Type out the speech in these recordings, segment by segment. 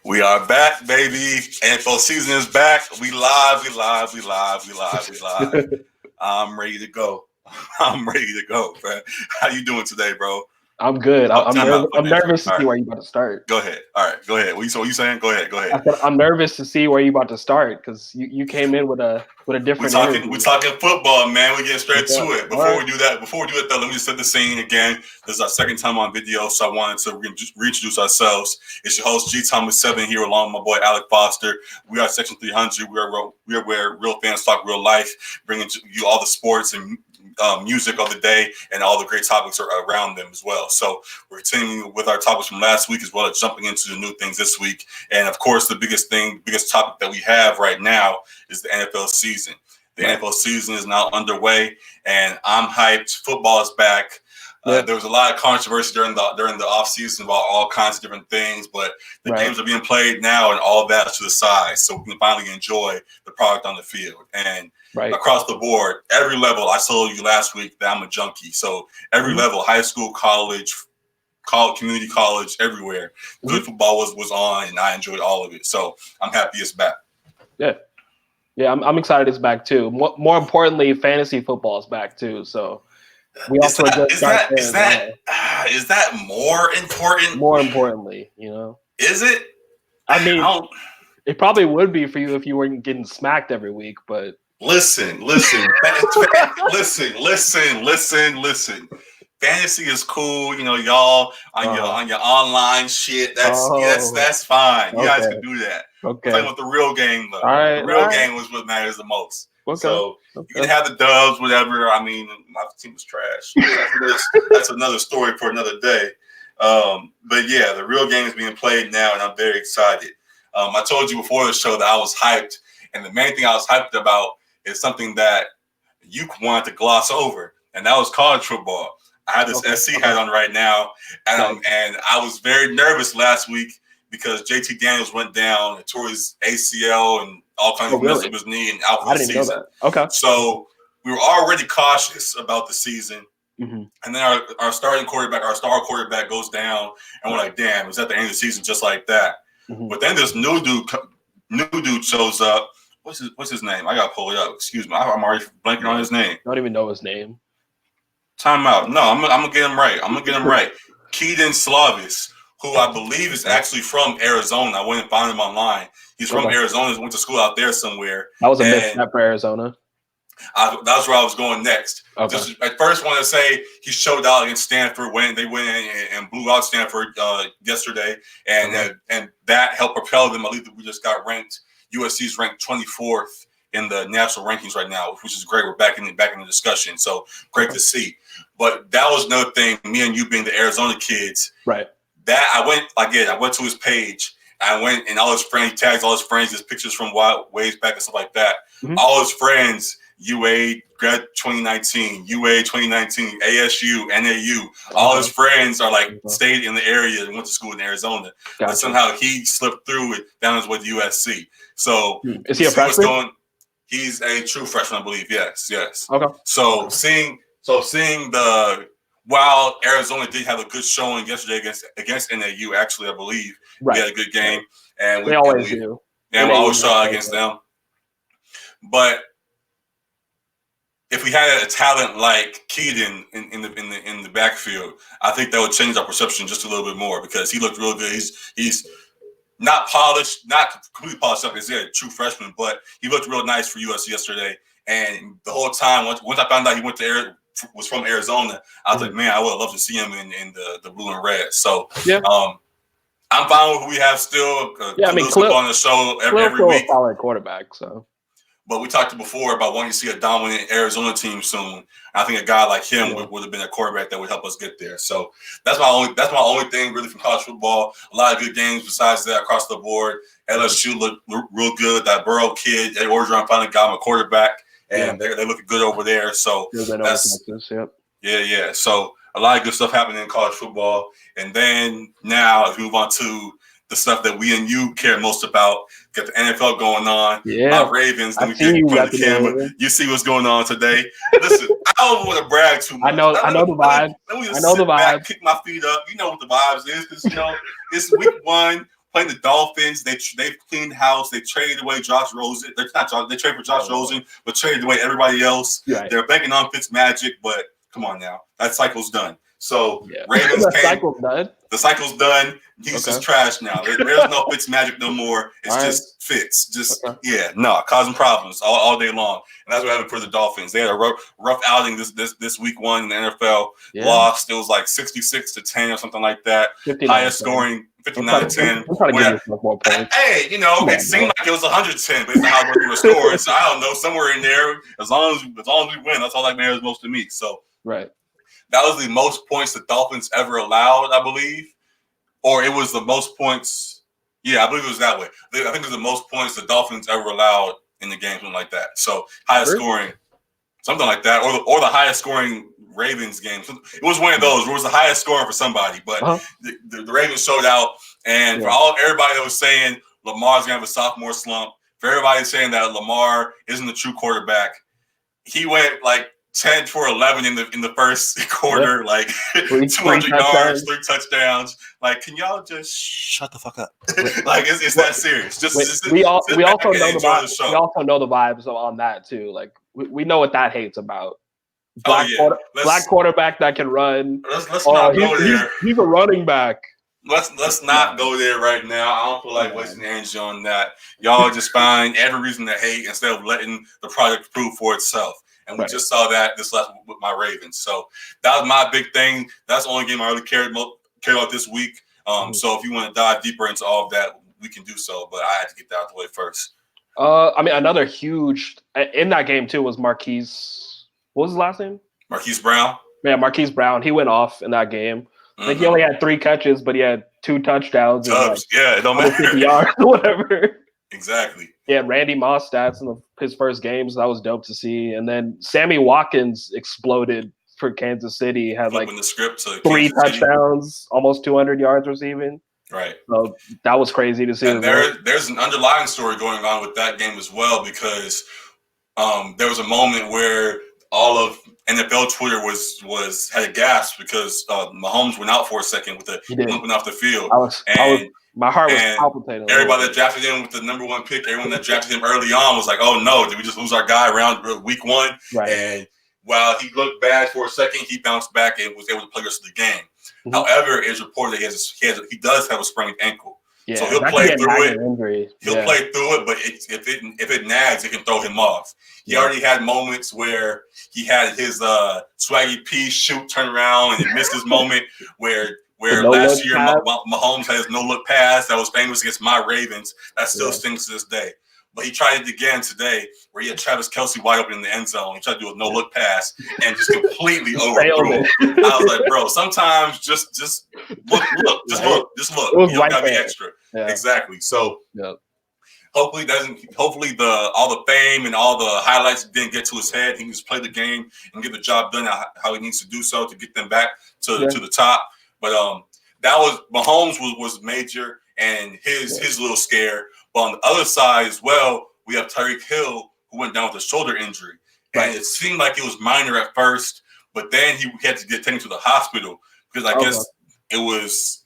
We are back, baby. NFL season is back. We live. I'm ready to go. Bro. How you doing today, bro? I'm good. I'm nervous to see where you're about to start. Go ahead. All right, go ahead. What you saying? Go ahead. I said I'm nervous to see where you're about to start because you came in with a different energy. We're talking football, man. We're getting straight to it. Before we do that, though, let me just set the scene again. This is our second time on video, so I wanted to reintroduce ourselves. It's your host, G Thomas 7 here, along with my boy Alec Foster. We are Section.300. We are where real fans talk real life, bringing you all the sports and music of the day and all the great topics are around them as well. So we're continuing with our topics from last week as well as jumping into the new things this week. And of course, the biggest topic that we have right now is the NFL season. The NFL season is now underway, and I'm hyped. Football is back. There was a lot of controversy during the off season about all kinds of different things, but the games are being played now, and all of that to the side, so we can finally enjoy the product on the field. And across the board, every level. I told you last week that I'm a junkie, so every level, high school, college, community college, everywhere, good football was on, and I enjoyed all of it. So I'm happy it's back. Yeah, I'm excited it's back too. More importantly, fantasy football is back too. So. Is that more important? More importantly, Is it? I mean, it probably would be for you if you weren't getting smacked every week. But listen. Fantasy is cool, y'all on your online shit. That's fine. You guys can do that. Okay. Playing with the real game though. The real game was what matters the most. Okay. So you can have the dubs, whatever. I mean, my team was trash. That's another story for another day. But yeah, the real game is being played now, and I'm very excited. I told you before the show that I was hyped, and the main thing I was hyped about is something that you wanted to gloss over, and that was college football. I have this SC hat on right now, and I was very nervous last week because JT Daniels went down and tore his ACL and all kinds of mess up his knee and out for the season. Know that. Okay. So we were already cautious about the season. Mm-hmm. And then our star quarterback goes down, and we're like, damn, is that the end of the season just like that? Mm-hmm. But then this new dude shows up. What's his name? I got to pull it up. Excuse me. I'm already blanking on his name. I don't even know his name. Time out. No, I'm going to get him right. Keaton Slavis, who I believe is actually from Arizona. I went and found him online. He's from Arizona. He went to school out there somewhere. That was a misstep for Arizona. That's where I was going next. Okay. Just at first, want to say he showed out against Stanford when they went and blew out Stanford yesterday, and that helped propel them. I believe that we just got ranked. USC's ranked 24th in the national rankings right now, which is great. We're back in the discussion, so great to see. But that was another thing. Me and you being the Arizona kids, right? That I went to his page. I went and all his friends, he tags all his friends, his pictures from ways back and stuff like that. Mm-hmm. All his friends, UA, grad 2019, UA 2019, ASU, NAU. All his friends are stayed in the area and went to school in Arizona. Gotcha. But somehow he slipped through it down his way to USC. So is he a freshman? He's a true freshman, I believe. Yes. Okay. So seeing while Arizona did have a good showing yesterday against NAU, actually, I believe we had a good game, and we always do. And we always saw against them. But if we had a talent like Keaton in the backfield, I think that would change our perception just a little bit more because he looked real good. He's not polished, not completely polished up because he's a true freshman, but he looked real nice for us yesterday. And the whole time, once I found out he was from Arizona, I was like, man, I would love to see him in the blue and red. So I'm fine with who we have still. Clip on the show every week. A solid quarterback, so. But we talked before about wanting to see a dominant Arizona team soon. I think a guy like him would have been a quarterback that would help us get there. So that's my only thing really from college football. A lot of good games besides that across the board. LSU looked real good. That Burrow kid, Ed Orgeron finally got him a quarterback, and they're looking good over there. So that's yeah. So a lot of good stuff happening in college football. And then now if we move on to the stuff that we and you care most about, got the NFL going on. Yeah. My Ravens. Let me get in front of the camera. You see what's going on today. Listen, I don't want to brag too much. I know the vibes. Let me just sit back, kick my feet up. You know what the vibes is because, it's week one. playing the Dolphins. They've cleaned house. They traded away Josh Rosen. They traded for Josh Rosen, but traded away everybody else. Right. They're banking on Fitzmagic, but come on now, that cycle's done. So Ravens the cycle's done. The cycle's done. He's just trash now. There's no Fitzmagic no more. It's just Fitz. Causing problems all day long. And that's what happened for the Dolphins. They had a rough outing this week one in the NFL. Lost. It was like 66-10 or something like that. Highest scoring, 59-10. Hey, it seemed like it was 110 based on how much we were scoring. So I don't know, somewhere in there, as long as we win, that's all that matters most to me. So that was the most points the Dolphins ever allowed, I believe. Or it was the most points. Yeah, I believe it was that way. I think it was the most points the Dolphins ever allowed in the game, something like that. So highest scoring, something like that, or the highest scoring Ravens game. It was one of those. It was the highest scoring for somebody, but the Ravens showed out. And for everybody that was saying Lamar's gonna have a sophomore slump, for everybody saying that Lamar isn't the true quarterback, he went like 10 for 11 in the first quarter, like 200 yards, 3 touchdowns. Like, can y'all just shut the fuck up? Like, it's that serious. We also know the vibes on that too. Like, we know what that hate's about. Black quarterback that can run. Let's not go there. He's a running back. Let's not go there right now. I don't feel like wasting energy on that. Y'all just find every reason to hate instead of letting the product prove for itself. And we just saw that this last with my Ravens. So that was my big thing. That's the only game I really cared about this week. So if you want to dive deeper into all of that, we can do so. But I had to get that out the way first. Another huge in that game too was Marquise. What was his last name? Marquise Brown. Yeah, Marquise Brown. He went off in that game. I think he only had 3 catches, but he had 2 touchdowns. It don't matter. Yards or whatever. Exactly. Yeah, Randy Moss stats in his first games. That was dope to see. And then Sammy Watkins exploded for Kansas City. Had flipping the script to 3 touchdowns, almost 200 yards receiving. Right. So that was crazy to see. And there's an underlying story going on with that game as well, because there was a moment where all of NFL Twitter had a gasp because Mahomes went out for a second with the limping off the field. My heart was palpitating. Everybody that drafted him with the number 1 pick, everyone that drafted him early on was like, "Oh no, did we just lose our guy around week 1?" Right. And while he looked bad for a second, he bounced back and was able to play the rest of the game. Mm-hmm. However, it is reported that he does have a sprained ankle. Yeah, so he'll play through it. He'll play through it, but if it nags, it can throw him off. He already had moments where he had his swaggy P shoot turn around and he missed his moment where last year Mahomes had his no-look pass that was famous against my Ravens. That still stings to this day. But he tried it again today where he had Travis Kelce wide open in the end zone. He tried to do a no-look pass and just completely overthrew him. I was like, bro, sometimes just look. You don't got to be extra. Yeah. Exactly. So hopefully all the fame and all the highlights didn't get to his head. He can just play the game and get the job done how he needs to do so to get them back to the top. But that was Mahomes was major and his little scare. But on the other side as well, we have Tyreek Hill, who went down with a shoulder injury. And it seemed like it was minor at first, but then he had to get taken to the hospital because I guess it was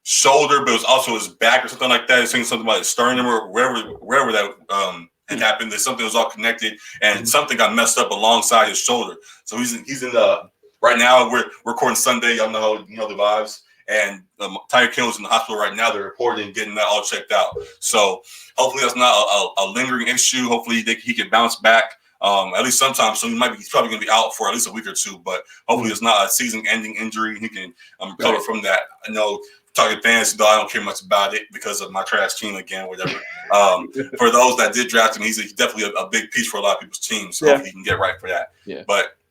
shoulder, but it was also his back or something like that. It's saying something about his sternum or wherever that had happened. That something was all connected and something got messed up alongside his shoulder. So he's in the right now. We're recording Sunday. Y'all know the vibes. And Tyreek Hill is in the hospital right now. They're reporting getting that all checked out. So hopefully that's not a lingering issue. Hopefully he can bounce back at least sometime soon. He's probably going to be out for at least a week or 2. But hopefully it's not a season-ending injury. He can recover from that. I know talking fantasy, though, I don't care much about it because of my trash team again, whatever. For those that did draft him, he's definitely a big piece for a lot of people's teams. So hopefully he can get right for that. Yeah.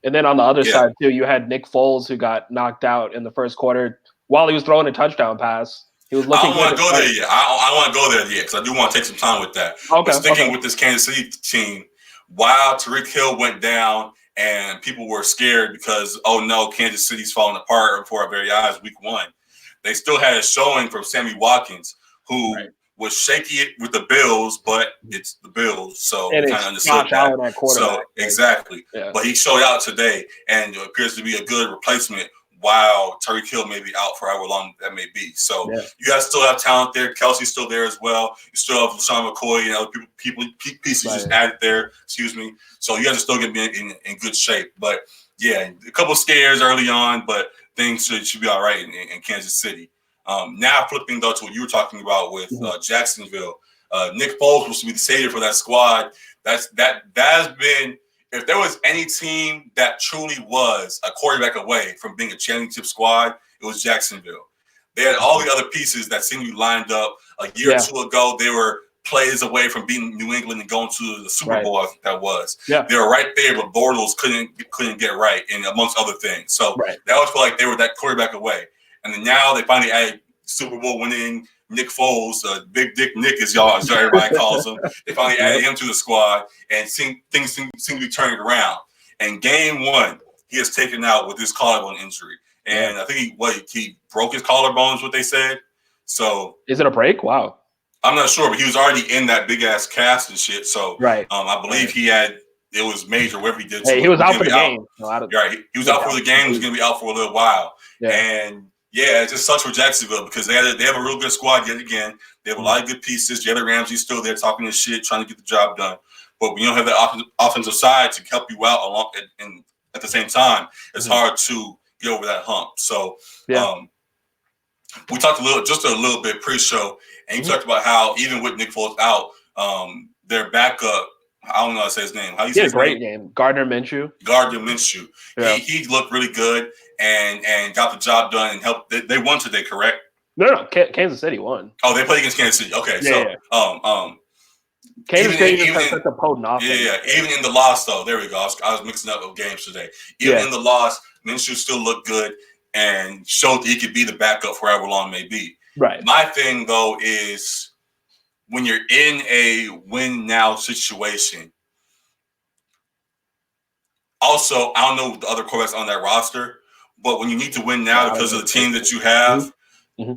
And then on the other side, too, you had Nick Foles, who got knocked out in the first quarter while he was throwing a touchdown pass. He was looking. I don't want to go there yet. I don't want to go there yet because I do want to take some time with that. Okay. But sticking with this Kansas City team, while Tyreek Hill went down and people were scared because, oh no, Kansas City's falling apart before our very eyes week 1, they still had a showing from Sammy Watkins, who was shaky with the Bills, but it's the Bills, so we kind of understood that. So exactly. Yeah. But he showed out today and appears to be a good replacement while Tyreek Hill may be out for however long that may be. So you guys still have talent there. Kelsey's still there as well. You still have LaShawn McCoy and other pieces just added there. Excuse me. So you guys are still going to be in good shape. But yeah, a couple scares early on, but things should be all right in Kansas City. Now flipping though to what you were talking about with Jacksonville, Nick Foles was to be the savior for that squad. That has been. If there was any team that truly was a quarterback away from being a championship squad, it was Jacksonville. They had all the other pieces that seemed to be lined up. A year or two ago, they were plays away from beating New England and going to the Super Bowl. I think that was. Yeah. They were right there, but Bortles couldn't get right, and amongst other things. So they always felt like they were that quarterback away. And then now they finally added Super Bowl winning Nick Foles, Big Dick Nick, as everybody calls him. They finally added him to the squad, and things seem to be turning around. And game one, he has taken out with his collarbone injury, and I think he broke his collarbone, is what they said. So is it a break? Wow, I'm not sure, but he was already in that big ass cast and shit. So I believe it was major, whatever he did. Hey, he was out for the game. He was out for the game. He was going to be out for a little while, and. Yeah, it just sucks for Jacksonville because they have a real good squad yet again. They have a lot of good pieces. Jalen Ramsey's still there talking his shit, trying to get the job done. But when you don't have that offensive side to help you out and at the same time, it's hard to get over that hump. So we talked a little bit pre-show, and you talked about how even with Nick Foles out, their backup, I don't know how to say his name. How you say his name? Great name. Gardner Minshew. Yeah. He looked really good and got the job done and helped. They won today, correct? No. Kansas City won. Oh, they played against Kansas City. Okay, Kansas City has such a potent offense. Yeah. Even in the loss, though, there we go. I was mixing up with games today. Even in the loss, Minshew still looked good and showed that he could be the backup for however long it may be. Right. My thing, though, is when you're in a win-now situation, also, I don't know the other quarterbacks on that roster, but when you need to win now because of the team that you have,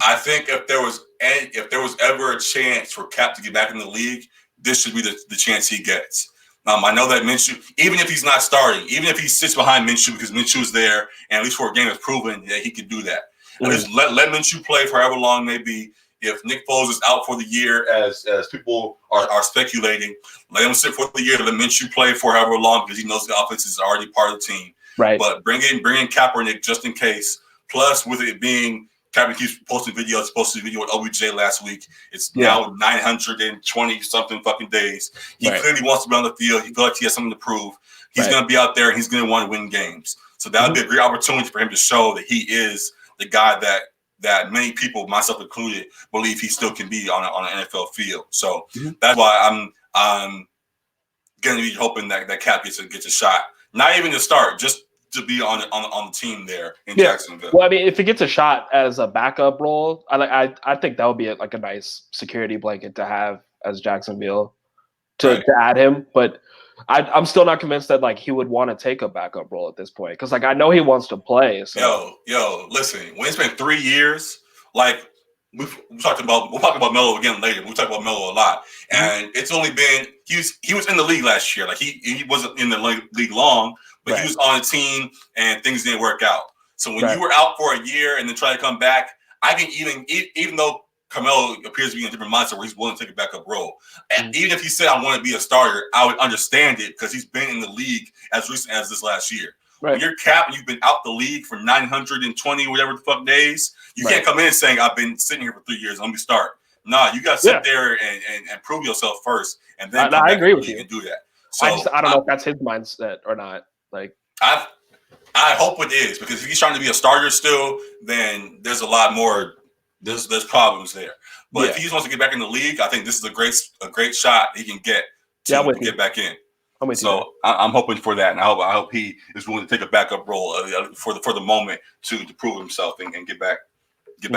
I think if there was ever a chance for Cap to get back in the league, this should be the chance he gets. I know that Minshew, even if he's not starting, even if he sits behind Minshew because Minshew is there, and at least for a game has proven that he can do that. At least let Minshew play for however long it may be. If Nick Foles is out for the year, as people are speculating, let him sit for the year. Let Minshew play for however long because he knows the offense is already part of the team. Right. But bring in Kaepernick just in case. Plus, with it being Kaepernick keeps posting videos, posted a video with OBJ last week. It's now 920 something fucking days. He clearly wants to be on the field. He feels like he has something to prove. He's going to be out there and he's going to want to win games. So that would be a great opportunity for him to show that he is the guy that many people, myself included, believe he still can be on an NFL field. So that's why I'm going to be hoping that Cap gets a shot. Not even to start, just to be on the team there in Jacksonville. Well, I mean, if he gets a shot as a backup role, I think that would be a nice security blanket to have as Jacksonville to add him. But I'm still not convinced that he would want to take a backup role at this point because I know he wants to play. So. Yo, listen, when it's been 3 years, we'll talk about Melo again later. We talk about Melo a lot, and it's only been he was in the league last year. He wasn't in the league long, but he was on a team and things didn't work out. So when you were out for a year and then try to come back, I can even though Carmelo appears to be in a different mindset where he's willing to take a backup role. And even if he said I want to be a starter, I would understand it because he's been in the league as recent as this last year. Right. When you're Cap and you've been out the league for 920 whatever the fuck days, you can't come in saying I've been sitting here for 3 years. Let me start. Nah, you got to sit there and prove yourself first, and then I agree with you and do that. So I don't know if that's his mindset or not. I hope it is because if he's trying to be a starter still, then there's a lot more. There's problems there. But if he just wants to get back in the league, I think this is a great shot he can get to get back in. So I'm hoping for that, and I hope he is willing to take a backup role for the moment to prove himself and get back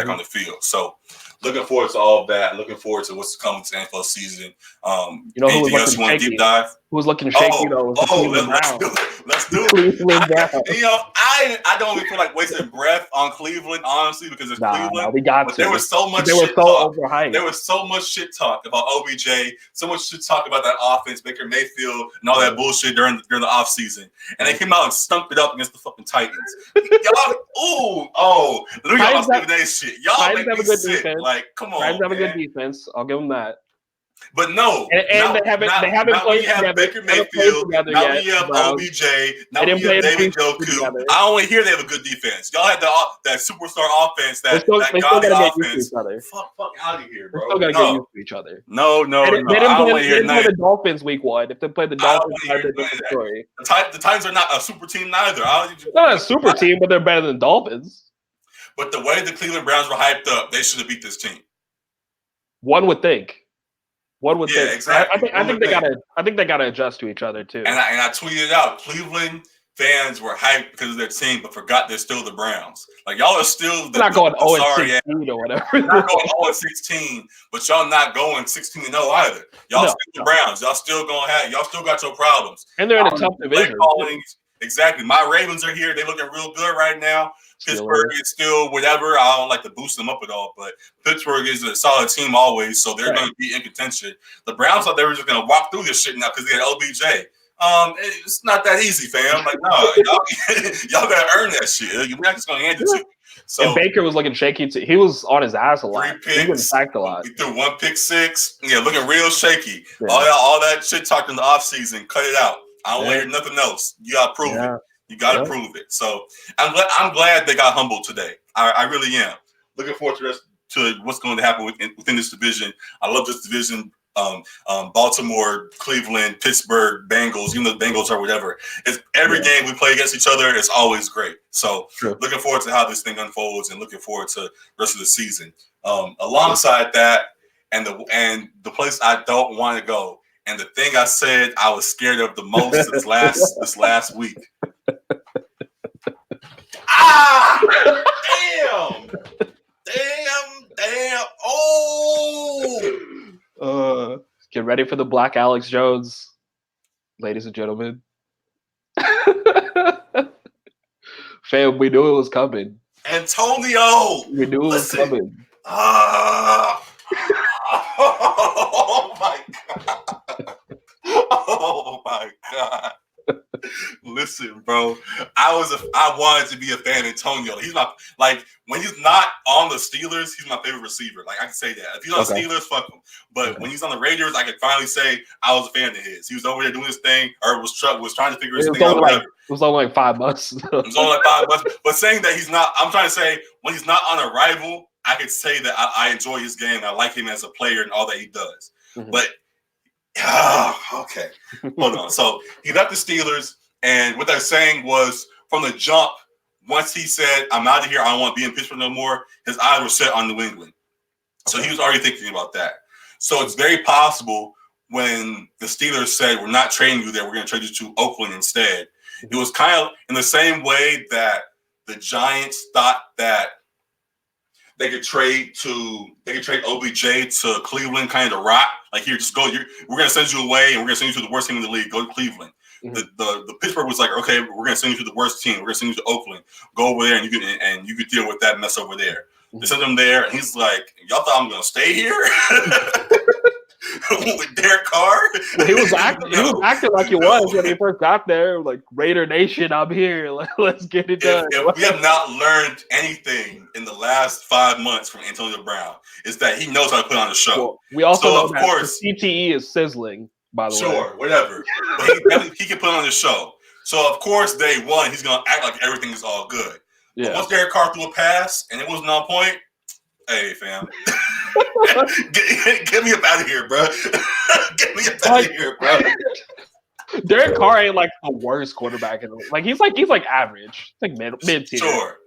on the field. So looking forward to all of that. Looking forward to what's coming to NFL season. You know anything else you want to deep dive? who was looking shaky though was the Cleveland let's Browns. do it. Let's do it. Cleveland Browns. I don't even feel like wasting breath on Cleveland, honestly, because it's Cleveland. No, we got to. There was so much shit talk. There was so much shit talk about OBJ, so much shit talk about that offense, Baker Mayfield, and all that bullshit during the offseason. And they came out and stumped it up against the fucking Titans. Y'all, look at y'all Stephen A shit. Y'all make me sick. Defense. Like, come on, Titans have a good defense. I'll give them that. But no, they haven't played together. Baker Mayfield, now we have OBJ, now we have David Njoku. I only hear they have a good defense. Y'all had that superstar offense, that godly offense. Fuck out of here, bro. They still gotta get used to each other. No. They didn't play the Dolphins week 1. If they played the Dolphins, the Titans are not a super team neither. Not a super team, but they're better than Dolphins. But the way the Cleveland Browns were hyped up, they should have beat this team. One would think. Think. Exactly. I think they gotta adjust to each other too. And I tweeted out, Cleveland fans were hyped because of their team, but forgot they're still the Browns. Like, y'all are still not going 0-16 or whatever. Not going 0-16, but y'all not going 16-0 either. Y'all still the Browns. Y'all still got your problems. And they're in a tough division. Exactly. My Ravens are here. They're looking real good right now. Pittsburgh is still whatever. I don't like to boost them up at all, but Pittsburgh is a solid team always, so they're going to be in contention. The Browns thought they were just going to walk through this shit now because they had OBJ. It's not that easy, fam. Like, no, y'all got to earn that shit. You're not just going to hand it to you. So, and Baker was looking shaky too. He was on his ass a lot. 3 picks. He was sacked a lot. He threw 1 pick 6. Yeah, looking real shaky. Yeah. All that shit talk in the offseason, cut it out. I don't want to hear nothing else. You got to prove it. You got to prove it. So I'm glad they got humbled today. I really am. Looking forward to what's going to happen within this division. I love this division. Baltimore, Cleveland, Pittsburgh, Bengals. Even though the Bengals are whatever. It's every game we play against each other is always great. So looking forward to how this thing unfolds and looking forward to the rest of the season. Alongside that, and the place I don't want to go. And the thing I said I was scared of the most this last week. Damn. Oh. Get ready for the Black Alex Jones, ladies and gentlemen. Fam, we knew it was coming. Antonio! We knew it was coming. Oh my God. Oh my God. Listen, bro. I wanted to be a fan of Antonio. He's my when he's not on the Steelers, he's my favorite receiver. Like, I can say that. If he's on the Steelers, fuck him. But when he's on the Raiders, I can finally say I was a fan of his. He was over there doing his thing, or was trying to figure his thing out. It was only like 5 months. It was only like 5 months. But saying that he's not, I'm trying to say when he's not on a rival, I could say that I enjoy his game. I like him as a player and all that he does. Mm-hmm. But okay, hold on. So he left the Steelers, and what they're saying was from the jump, once he said, "I'm out of here. I don't want to be in Pittsburgh no more," his eyes were set on New England. So he was already thinking about that. So it's very possible when the Steelers said, "We're not trading you there. We're going to trade you to Oakland instead." It was kind of in the same way that the Giants thought that they could trade OBJ to Cleveland, kind of rock. Like, here, just go. We're going to send you away, and we're going to send you to the worst team in the league. Go to Cleveland. Mm-hmm. The Pittsburgh was like, okay, we're going to send you to the worst team. We're going to send you to Oakland. Go over there, and you could deal with that mess over there. Mm-hmm. They sent him there, and he's like, y'all thought I'm going to stay here with Derek Carr? Well, he was acting like he was when he first got there. Like, Raider Nation, I'm here. Let's get it done. If we have not learned anything in the last 5 months from Antonio Brown, is that he knows how to put on a show. Well, we also know that the CTE is sizzling, by the way. Sure, whatever. But he can put on the show. So, of course, day one, he's going to act like everything is all good. Yeah. But once Derek Carr threw a pass and it wasn't on point, hey, fam. Get me up out of here, bro. Get me up out of here, bro. Derek Carr ain't like the worst quarterback in the league. Like, he's like average. It's like mid tier.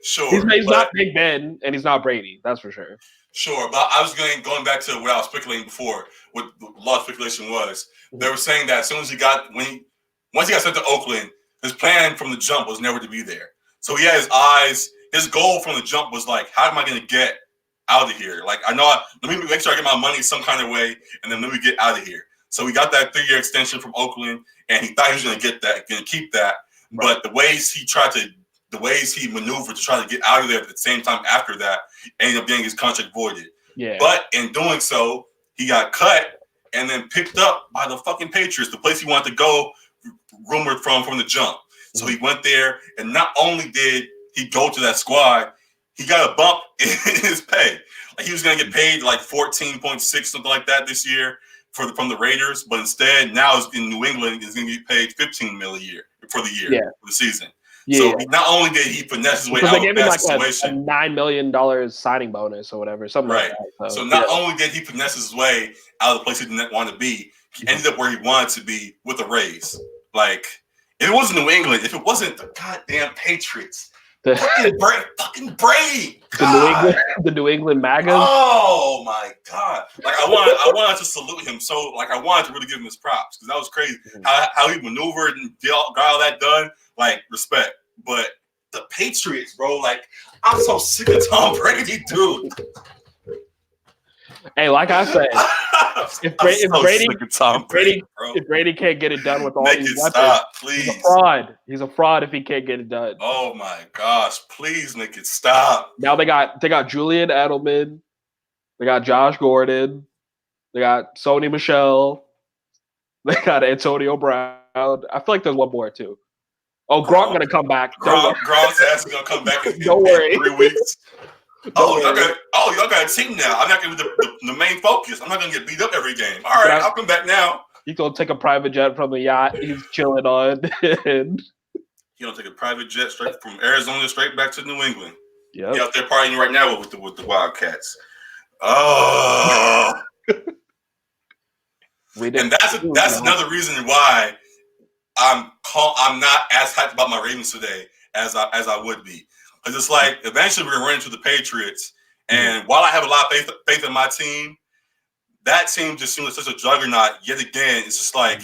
Sure. He's not Big Ben and he's not Brady, that's for sure. Sure, but I was going back to what I was speculating before, what the law of speculation was. They were saying that as soon as once he got sent to Oakland, his plan from the jump was never to be there. So he had his goal from the jump was like, how am I going to get out of here? Like, let me make sure I get my money some kind of way, and then let me get out of here. So he got that 3-year extension from Oakland, and he thought he was going to keep that. Right. But the ways he maneuvered to try to get out of there at the same time after that, ended up getting his contract voided. Yeah. But in doing so, he got cut and then picked up by the fucking Patriots, the place he wanted to go, rumored from the jump. So he went there, and not only did he go to that squad, he got a bump in his pay. Like he was going to get paid like 14.6, something like that this year from the Raiders, but instead now is in New England, he's going to get paid $15 million a year for the season. So not only did he finesse his way out of that situation, a $9 million signing bonus or whatever, something like that. So not only did he finesse his way out of the place he didn't want to be, he ended up where he wanted to be with a raise. Like, if it wasn't New England, if it wasn't the goddamn Patriots, fucking Brady, the New England MAGAs. Oh my God! Like I wanted to salute him. So like I wanted to really give him his props because that was crazy. How he maneuvered and got all that done. Like respect. But the Patriots, bro. Like I'm so sick of Tom Brady, dude. Hey, like I said, if Brady can't get it done with all these weapons, stop, please. He's a fraud. He's a fraud if he can't get it done. Oh my gosh, please make it stop. Now they got Julian Edelman, they got Josh Gordon, they got Sony Michel, they got Antonio Brown. I feel like there's one more too. Oh, Gronk's gonna come back. Gronk's ass is gonna come back in 3 weeks. Y'all got a team now. I'm not gonna be the main focus. I'm not gonna get beat up every game. All right, I'll come back now. He's gonna take a private jet from the yacht he's chilling on. He's gonna take a private jet straight from Arizona straight back to New England. Yeah, he's out there partying right now with the Wildcats. Oh, and that's another reason why I'm not as hyped about my Ravens today as I would be. Because it's like eventually we're going to run into the Patriots. And while I have a lot of faith in my team, that team just seems like such a juggernaut yet again. It's just like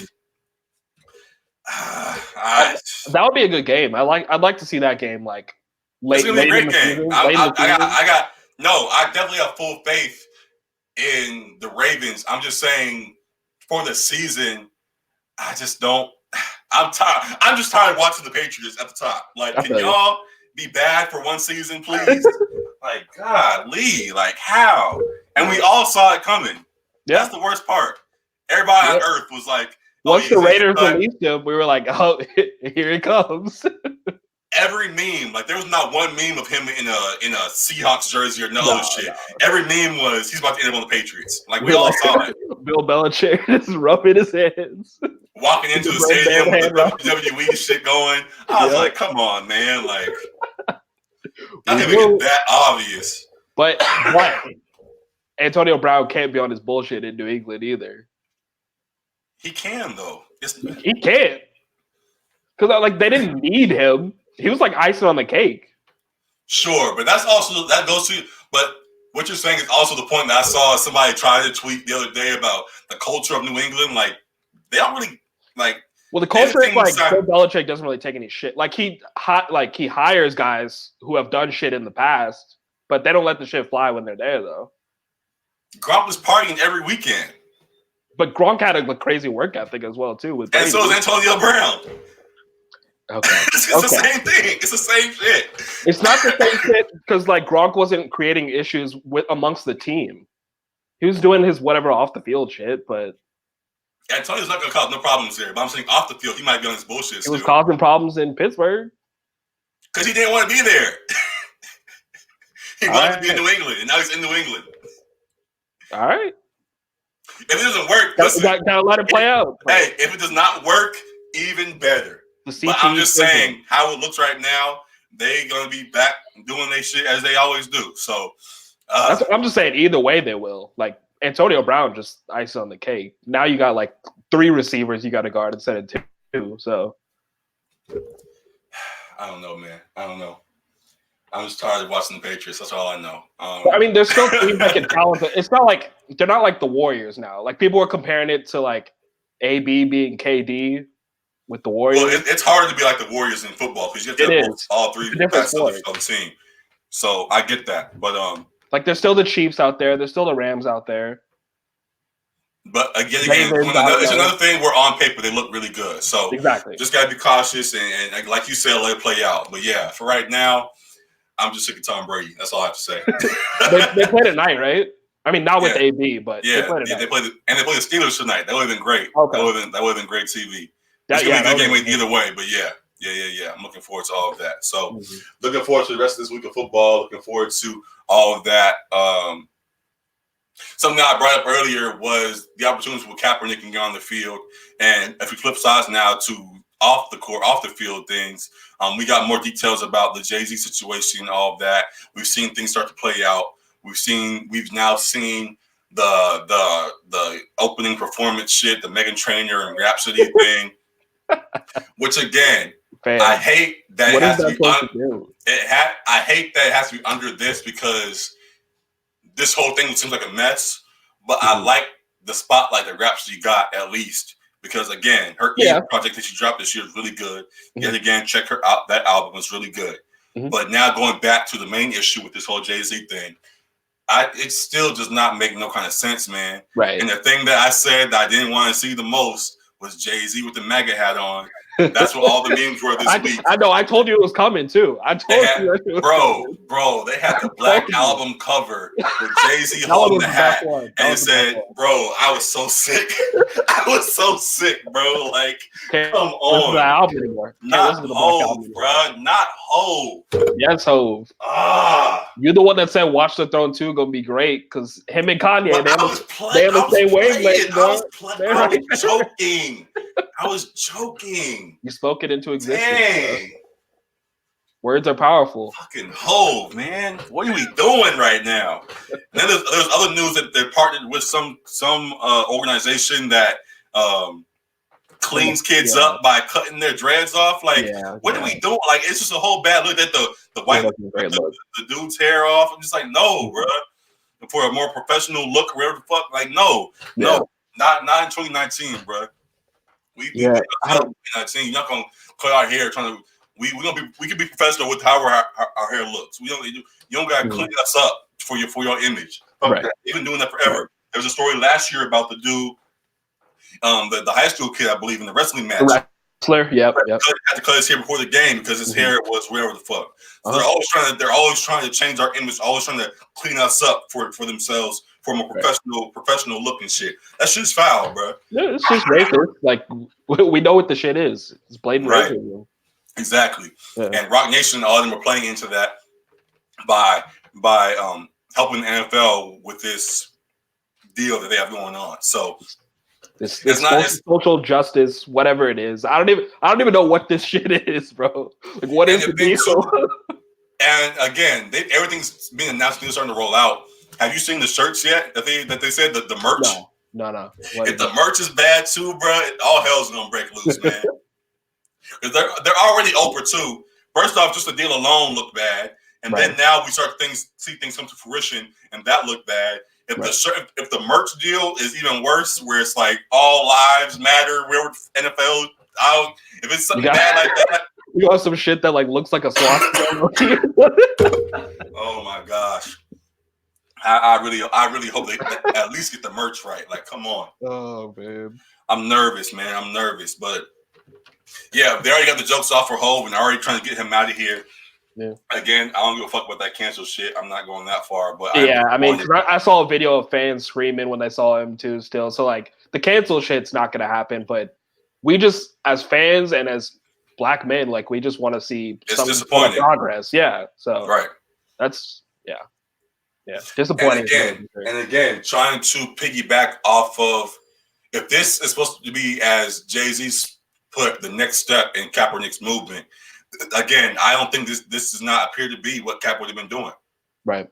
that would be a good game. I'd like to see that game like late. It's gonna be a great game. I definitely have full faith in the Ravens. I'm just saying for the season, I just don't. I'm tired. I'm just tired of watching the Patriots at the top. Like, can y'all be bad for one season, please? Like, golly, like how? And we all saw it coming. Yeah. That's the worst part. Everybody on earth was like, once the Raiders released him, we were like, oh, here it comes. Every meme, like there was not one meme of him in a Seahawks jersey or no shit. Every meme was he's about to end up on the Patriots. Like we all saw it. Bill Belichick is rubbing his hands. Walking into the stadium with the WWE shit going. I was like, come on, man. Like, not even get that obvious. But Antonio Brown can't be on his bullshit in New England either. He can, though. He can't. Because, like, they didn't need him. He was, like, icing on the cake. Sure, but that goes to – but what you're saying is also the point that I saw somebody try to tweet the other day about the culture of New England. Like, they don't really – like, well, the culture is like Bill Belichick doesn't really take any shit. Like he hires guys who have done shit in the past, but they don't let the shit fly when they're there though. Gronk was partying every weekend, but Gronk had a crazy work ethic as well too. And so is Antonio Brown. Okay, it's the same thing. It's the same shit. It's not the same shit because like Gronk wasn't creating issues amongst the team. He was doing his whatever off the field shit, but. Antonio's not going to cause no problems there, but I'm saying off the field, he might be on his bullshit. He was causing problems in Pittsburgh. Because he didn't want to be there. He wanted to be in New England, and now he's in New England. All right. If it doesn't work, listen, gotta let it play out. Hey, if it does not work, even better. But I'm just saying, how it looks right now, they're going to be back doing their shit as they always do. So I'm just saying, either way, they will. Like, Antonio Brown just ice on the cake. Now you got like 3 receivers you got to guard instead of 2. So I don't know, man. I don't know. I'm just tired of watching the Patriots. That's all I know. I mean, there's still teams that can challenge it. It's not like they're not like the Warriors now. Like people are comparing it to like AB being KD with the Warriors. Well, it's harder to be like the Warriors in football because you have to have all 3 facets of the team. So I get that, but like there's still the Chiefs out there. There's still the Rams out there. But again, Davis, it's another thing where on paper they look really good. So exactly. just gotta be cautious and like you said, let it play out. But yeah, for right now, I'm just sick of Tom Brady. That's all I have to say. they played at night, right? I mean, not with AB, but they played at night. They played the Steelers tonight. That would have been great. Okay. That would have been great TV. It's gonna be a good game either way. But yeah. I'm looking forward to all of that. So looking forward to the rest of this week of football. Looking forward to all of that. Something that I brought up earlier was the opportunities with Kaepernick and get on the field. And if we flip sides now to off the court, off the field things, we got more details about the Jay-Z situation, all of that. We've seen things start to play out. We've now seen the opening performance shit, the Meghan Trainor and Rhapsody thing, which again, I hate that it has to be. I hate that it has to be under this because this whole thing seems like a mess, but I like the spotlight that Rhapsody got at least because again, her project that she dropped this year is really good. Yet again, check her out. That album was really good. But now going back to the main issue with this whole Jay-Z thing, it still does not make no kind of sense, man. Right. And the thing that I said that I didn't want to see the most was Jay-Z with the MAGA hat on. That's what all the memes were this week. I know. I told you it was coming too. Bro, they had the Black Album cover with Jay-Z holding the hat, and it said, "Bro, I was so sick. I was so sick, bro. Like, come on, the album anymore. Not Hove, bro. Not Hove. Yes, Hove. You're the one that said Watch the Throne 2 gonna be great because him and Kanye, they have the same wavelength. I was joking. I was joking. You spoke it into existence. Words are powerful. Fucking Hove, man. What are we doing right now? And then there's other news that they're partnered with some organization that cleans kids up by cutting their dreads off. Like, what are we doing? Like, it's just a whole bad look at the white the dude's hair off. I'm just like, no, bro. For a more professional look, or whatever the fuck. Like, no, not in 2019, bro. We in 2019. You're not gonna cut our hair trying to. We can be professional with how our hair looks. You don't gotta clean us up for your image. Right. They've been doing that forever. There was a story last year about the dude, the high school kid, I believe, in the wrestling match. Wrestler, yep. Had to cut his hair before the game because his hair was whatever the fuck. So they're always trying to change our image, always trying to clean us up for themselves, from a professional look and shit. That shit's foul, bro. Yeah, it's just racist. Like we know what the shit is. It's blatant racism. Exactly. Yeah. And Rock Nation, all of them are playing into that by helping the NFL with this deal that they have going on. So it's not social justice, whatever it is. I don't even know what this shit is, bro. Like, what is the deal? And again, everything's being announced and starting to roll out. Have you seen the shirts yet? That they said the merch. No. If the merch is bad too, bro, all hell's gonna break loose, man. Because they're already over too. First off, just the deal alone looked bad, and then now we start to see things come to fruition, and that looked bad. If the merch deal is even worse, where it's like all lives matter, where NFL out, if it's something bad like that, you got some shit that like looks like a swastika. Oh my gosh. I really hope they at least get the merch right. Like, come on. Oh man. I'm nervous, man. I'm nervous. But yeah, they already got the jokes off for Hove and they're already trying to get him out of here. Yeah. Again, I don't give a fuck about that cancel shit. I'm not going that far. But I saw a video of fans screaming when they saw him too still. So like the cancel shit's not gonna happen, but we just as fans and as black men, like we just want to see some progress. Yeah. So that's disappointing. And again, trying to piggyback off of if this is supposed to be as Jay-Z's put the next step in Kaepernick's movement. Again, I don't think this does not appear to be what Cap would have been doing. Right.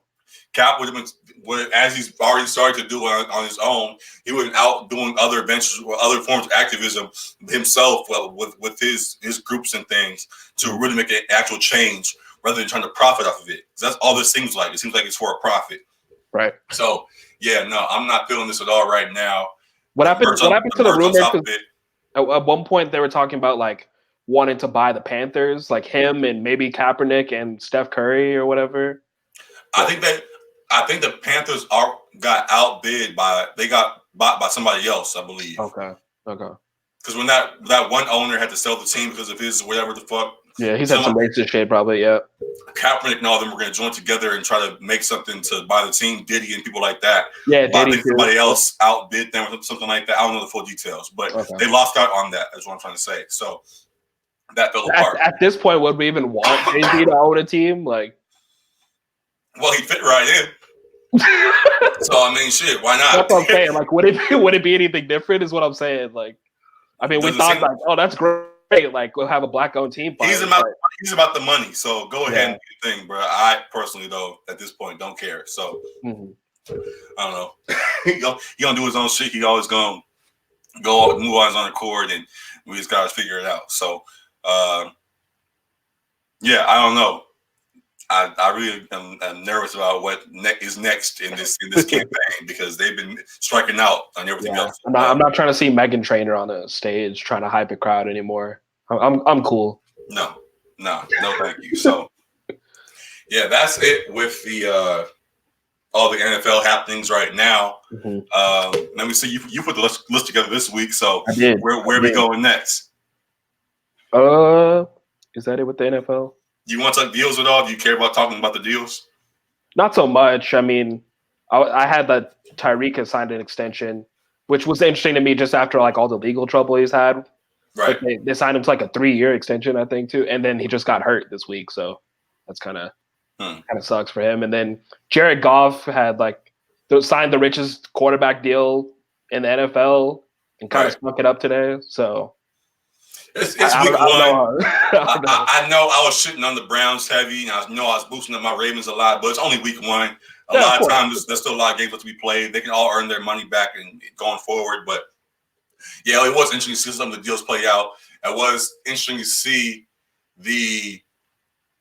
Cap would have been, as he's already started to do on his own, he would have been out doing other ventures or other forms of activism himself with his groups and things to really make an actual change rather than trying to profit off of it. That's all this seems like. It seems like it's for a profit. Right. So, yeah, no, I'm not feeling this at all right now. What happened to the rumor? At one point, they were talking about, like, wanting to buy the Panthers, like him and maybe Kaepernick and Steph Curry or whatever. I think the Panthers got outbid by bought by somebody else, I believe. Okay. Because when that one owner had to sell the team because of his whatever the fuck. Yeah, he's had some racist shit probably. Yeah. Kaepernick and all of them were going to join together and try to make something to buy the team. Diddy and people like that. Yeah, but Diddy. I think somebody else outbid them or something like that. I don't know the full details, but they lost out on that. That's what I'm trying to say. So that fell apart. At this point, would we even want Jay-Z to own a team? Like, well, he fit right in. So I mean, shit. Why not? That's what I'm saying. Like, would it be anything different? Is what I'm saying. Like, I mean, we thought like, oh, that's great. Like, we'll have a black-owned team. He's about the money. So go ahead and do your thing, bro. I personally, though, at this point, don't care. So I don't know. he gonna do his own shit. He always gonna go move on his own accord, and we just gotta figure it out. So yeah, I don't know. I really am nervous about what is next in this campaign because they've been striking out on everything else. I'm not trying to see Meghan Trainor on a stage trying to hype a crowd anymore. I'm cool. No, thank you. So yeah, that's it with the all the NFL happenings right now. Let me see. You put the list together this week. So I did. Where are we going next? Is that it with the NFL? Do you want to talk deals at all? Do you care about talking about the deals? Not so much. I mean, I had that Tyreek has signed an extension, which was interesting to me just after like all the legal trouble he's had. Right. Like they signed him to like a 3-year extension, I think, too. And then he just got hurt this week. So that's kind of sucks for him. And then Jared Goff had signed the richest quarterback deal in the NFL and kind of snuck it up today. So it's week one. I know I was shitting on the Browns heavy, and I know I was boosting up my Ravens a lot, but it's only week one. A lot of times there's still a lot of games left to be played. They can all earn their money back and going forward. But yeah, it was interesting to see some of the deals play out. It was interesting to see the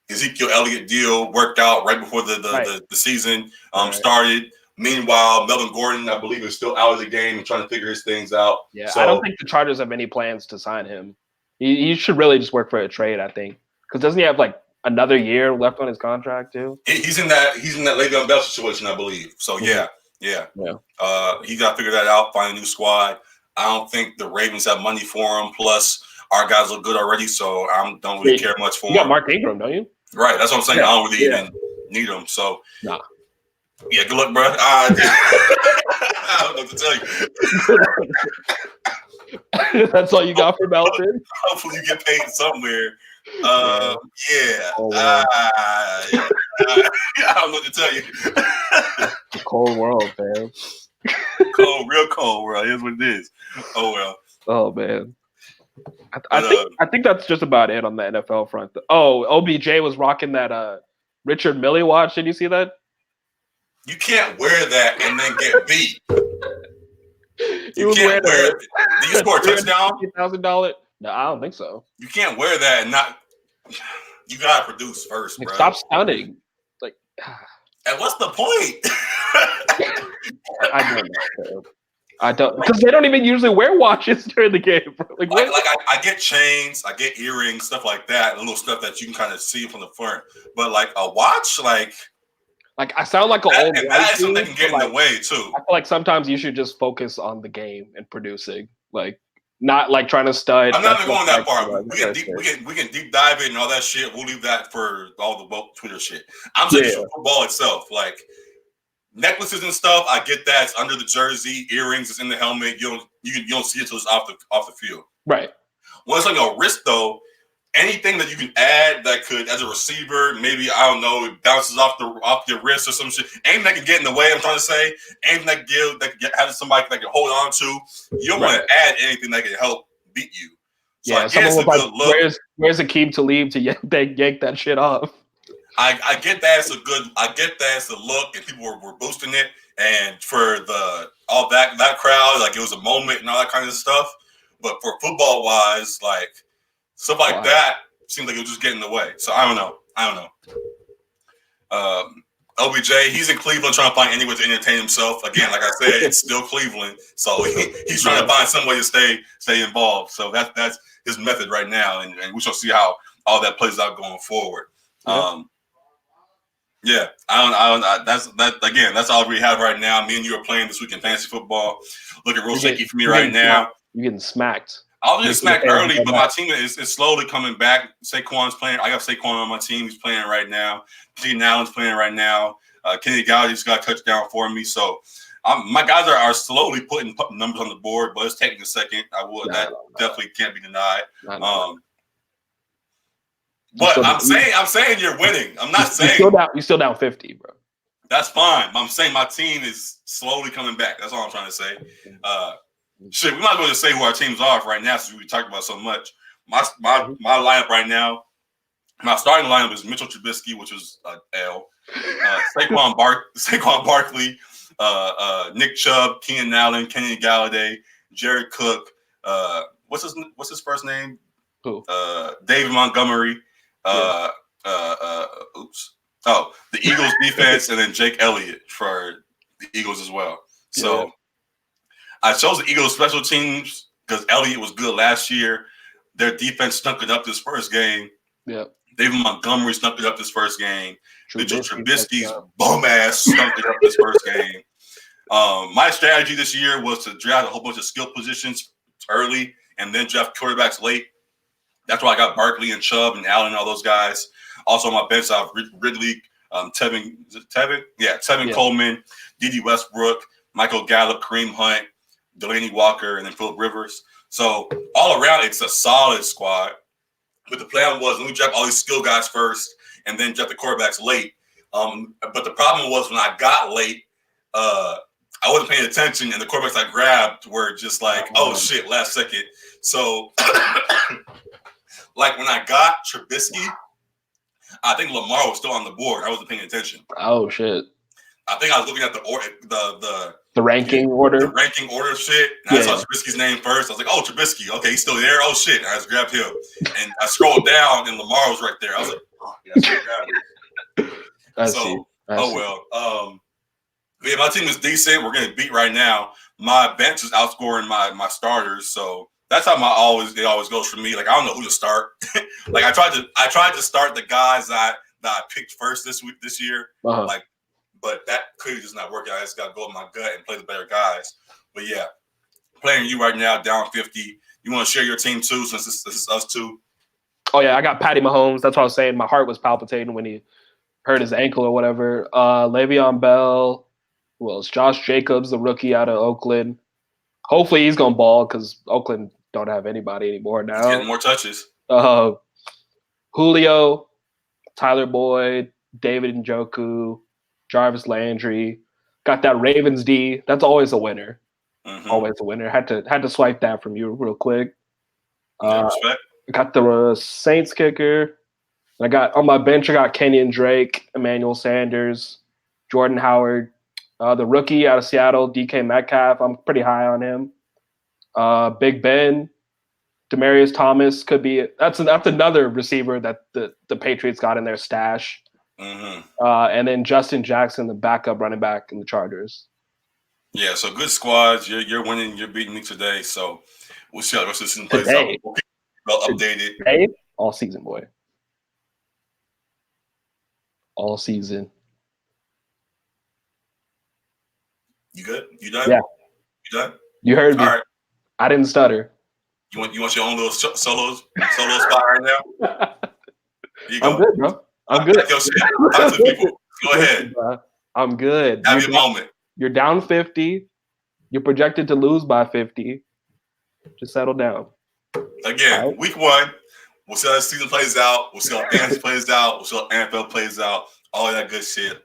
Ezekiel Elliott deal worked out right before the season started. Meanwhile, Melvin Gordon, I believe, is still out of the game and trying to figure his things out. Yeah, so, I don't think the Chargers have any plans to sign him. He should really just work for a trade, I think, because doesn't he have like another year left on his contract too? He's in that Le'Veon Bell situation, I believe. So yeah. He got to figure that out, find a new squad. I don't think the Ravens have money for him. Plus, our guys look good already, so I don't really care much for him. You got Mark Ingram, don't you? Right, that's what I'm saying. I don't really even need him. So yeah, good luck, bro. I don't know what to tell you. That's all you got for Melton? Hopefully you get paid somewhere. I don't know what to tell you. It's a cold world, man. Real cold world. Here's what it is. Oh, well. Oh, man. I think that's just about it on the NFL front. Oh, OBJ was rocking that Richard Mille watch. Did you see that? You can't wear that and then get beat. You can't wear it. Did you score a touchdown? $50,000? No, I don't think so. You can't wear that and not. You gotta produce first, bro. Stop stunning. Like, and what's the point? I don't know. I don't, because they don't even usually wear watches during the game. Like I get chains, I get earrings, stuff like that, little stuff that you can kind of see from the front. But like a watch, like I sound like an old. That is something that can get in the way too. I feel like sometimes you should just focus on the game and producing, like not like trying to stud. I'm not even going that far. We can deep dive in and all that shit. We'll leave that for all the woke Twitter shit. I'm saying just football itself, like. Necklaces and stuff, I get that. It's under the jersey. Earrings is in the helmet. You don't see it till it's off the field. Right. When it's on your wrist, though, anything that you can add that could, as a receiver, maybe I don't know, it bounces off your wrist or some shit. Anything that can get in the way. I'm trying to say anything that can have somebody that can hold on to. You don't want to add anything that can help beat you. So I guess it's a good look. Where's Akeem Talib to yank that shit off? I get that it's a look, and people were boosting it, and for all that crowd, like it was a moment and all that kind of stuff. But for football wise, like stuff like that seems like it was just getting in the way. So I don't know. OBJ, he's in Cleveland trying to find any way to entertain himself. Again, like I said, it's still Cleveland, so he's trying to find some way to stay involved. So that's his method right now, and we shall see how all that plays out going forward. Yeah, that's all we have right now. Me and you are playing this week in fantasy football. Looking real shaky for me right now. You're getting smacked. I was getting smacked early, but my team is slowly coming back. Saquon's playing. I got Saquon on my team. He's playing right now. Keenan Allen's playing right now. Kenny Galladay just got a touchdown for me. So my guys are slowly putting numbers on the board, but it's taking a second. Definitely can't be denied. But I'm saying you're winning. I'm not saying you're still down 50, bro. That's fine. I'm saying my team is slowly coming back. That's all I'm trying to say. We might as well just say who our teams are right now since we talked about so much. My lineup right now, my starting lineup is Mitchell Trubisky, which is L. Saquon Barkley, Nick Chubb, Keenan Allen, Kenny Galladay, Jared Cook. What's his first name? Who? David Montgomery. The Eagles defense, and then Jake Elliott for the Eagles as well. So I chose the Eagles special teams because Elliott was good last year. Their defense stunk it up this first game. Yeah. David Montgomery stunk it up this first game. Mitchell Trubisky's bum ass stunk it up this first game. My strategy this year was to draft a whole bunch of skill positions early and then draft quarterbacks late. That's why I got Barkley and Chubb and Allen and all those guys. Also on my bench, I have Ridley, Tevin Coleman, D.D. Westbrook, Michael Gallup, Kareem Hunt, Delaney Walker, and then Phillip Rivers. So all around, it's a solid squad. But the plan was, let me draft all these skill guys first and then draft the quarterbacks late. But the problem was when I got late, I wasn't paying attention, and the quarterbacks I grabbed were just like, oh shit, last second. So like when I got Trubisky, I think Lamar was still on the board. I wasn't paying attention. Oh shit! I think I was looking at the ranking order. The ranking order shit. And I saw Trubisky's name first. I was like, oh, Trubisky. Okay, he's still there. Oh shit! And I just grabbed him, and I scrolled down, and Lamar was right there. I was like, oh yeah, I grabbed him. Yeah, my team is decent. We're getting beat right now. My bench is outscoring my starters, so that's how it always goes for me. Like I don't know who to start. Like I tried to start the guys that I picked first this year. But that clearly does not work out. I just got to go with my gut and play the better guys. But yeah, playing you right now down 50. You want to share your team too, since this is us two? Oh yeah, I got Patty Mahomes. That's what I was saying. My heart was palpitating when he hurt his ankle or whatever. Le'Veon Bell. Who else? Josh Jacobs, the rookie out of Oakland. Hopefully he's gonna ball because Oakland don't have anybody anymore now. He's getting more touches. Julio, Tyler Boyd, David Njoku, Jarvis Landry. Got that Ravens D. That's always a winner. Mm-hmm. Always a winner. Had to swipe that from you real quick. Got the Saints kicker. I got on my bench. I got Kenyon Drake, Emmanuel Sanders, Jordan Howard, the rookie out of Seattle, DK Metcalf. I'm pretty high on him. Big Ben, Demaryius Thomas could be. That's another receiver that the Patriots got in their stash. Mm-hmm. And then Justin Jackson, the backup running back in the Chargers. Yeah, so good squads. You're winning. You're beating me today. So we'll see how the rest of the season plays out. We'll update it. Today, all season, boy. All season. You good? You done? Yeah. You done? You heard me. All right. I didn't stutter. You want your own little solo spot right now? There you go. I'm good, bro. I'm good. Talk to the people. Go ahead. I'm good. Have your moment. You're down 50. You're projected to lose by 50. Just settle down. Again, right. Week 1. We'll see how the season plays out. We'll see how fantasy plays out. We'll see how NFL plays out. All that good shit.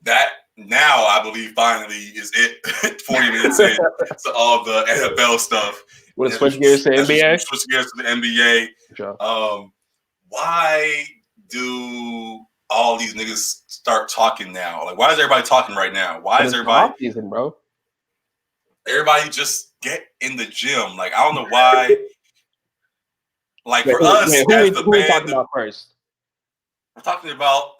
That now, I believe, finally is it. 40 minutes in to all the NFL stuff. Want to switch gears to NBA? Switch gears to the NBA. Sure. Why do all these niggas start talking now? Like, why is everybody talking right now? Why is everybody season, bro? Everybody just get in the gym. Like, I don't know why. Like for us, who are we talking about first? I'm talking about